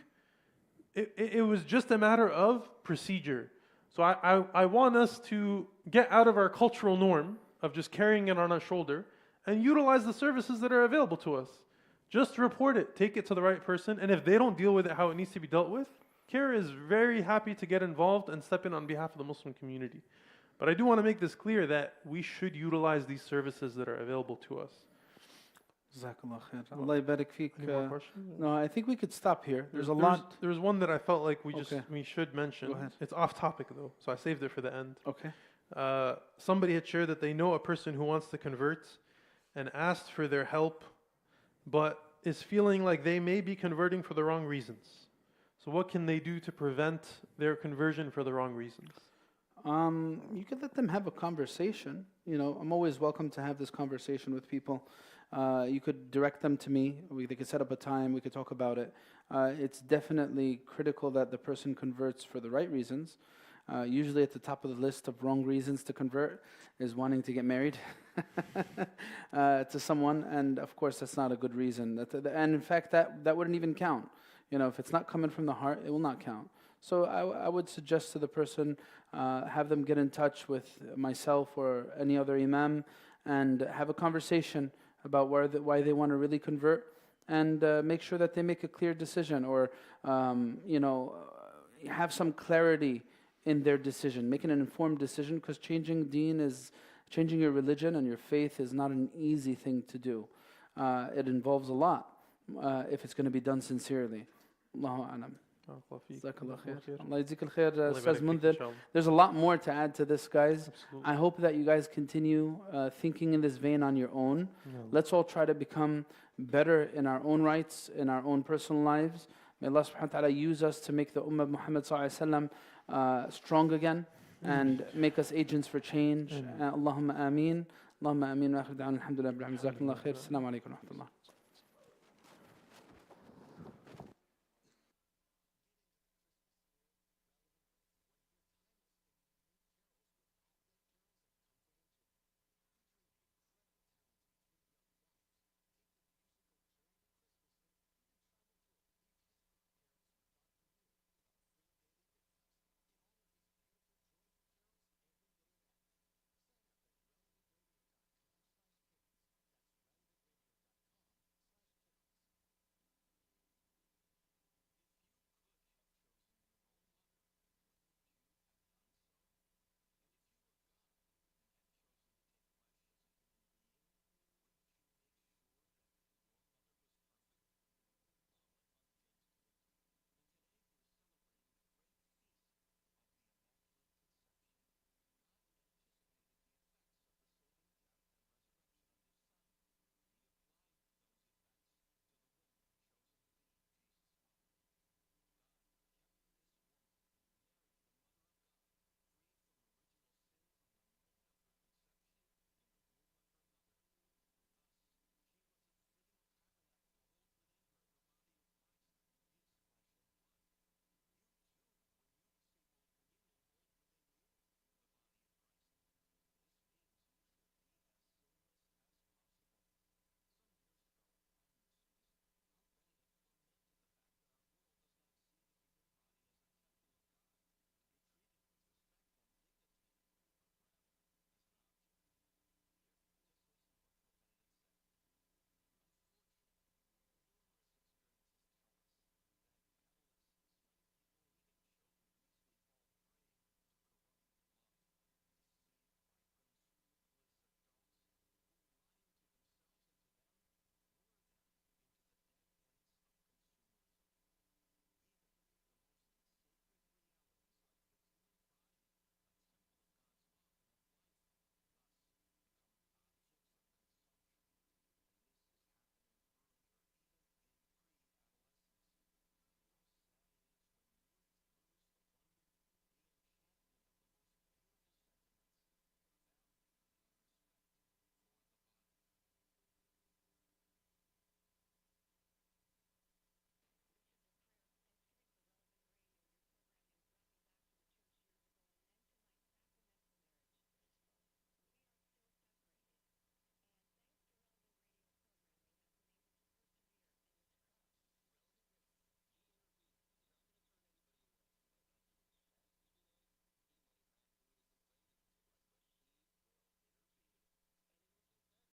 It was just a matter of procedure. So I want us to get out of our cultural norm of just carrying it on our shoulder and utilize the services that are available to us. Just report it, take it to the right person, and if they don't deal with it how it needs to be dealt with, CARE is very happy to get involved and step in on behalf of the Muslim community. But I do want to make this clear that we should utilize these services that are available to us. Jazakallah khair. Allah yabarak feek. Any more questions? No, I think we could stop here. There's a lot. There's one that I felt like we Okay. should mention. Go ahead. It's off topic though, so I saved it for the end. Okay. Somebody had shared that they know a person who wants to convert and asked for their help, but is feeling like they may be converting for the wrong reasons. So what can they do to prevent their conversion for the wrong reasons? You could let them have a conversation. You know, I'm always welcome to have this conversation with people. You could direct them to me. They could set up a time. We could talk about it. It's definitely critical that the person converts for the right reasons. Usually at the top of the list of wrong reasons to convert is wanting to get married to someone. And of course, that's not a good reason. And in fact, that wouldn't even count. You know, if it's not coming from the heart, it will not count. So I would suggest to the person, have them get in touch with myself or any other imam and have a conversation about why they want to really convert, and make sure that they make a clear decision, or have some clarity in their decision, making an informed decision, because changing your religion and your faith is not an easy thing to do. It involves a lot if it's going to be done sincerely. Allahu a'lam. Jazakallah khair. Allah yajzik al-khair, Ustaz Mundhir. There's a lot more to add to this, guys. Absolutely. I hope that you guys continue thinking in this vein on your own. Let's all try to become better in our own rights, in our own personal lives. May Allah subhanahu wa ta'ala use us to make the Ummah of Muhammad sallallahu alayhi wa sallam strong again and make us agents for change. Allahumma ameen. Allahumma ameen. Wa akhir da'wana alhamdulillah. Jazakallah khair. Assalamu alaikum wa rahmatullah.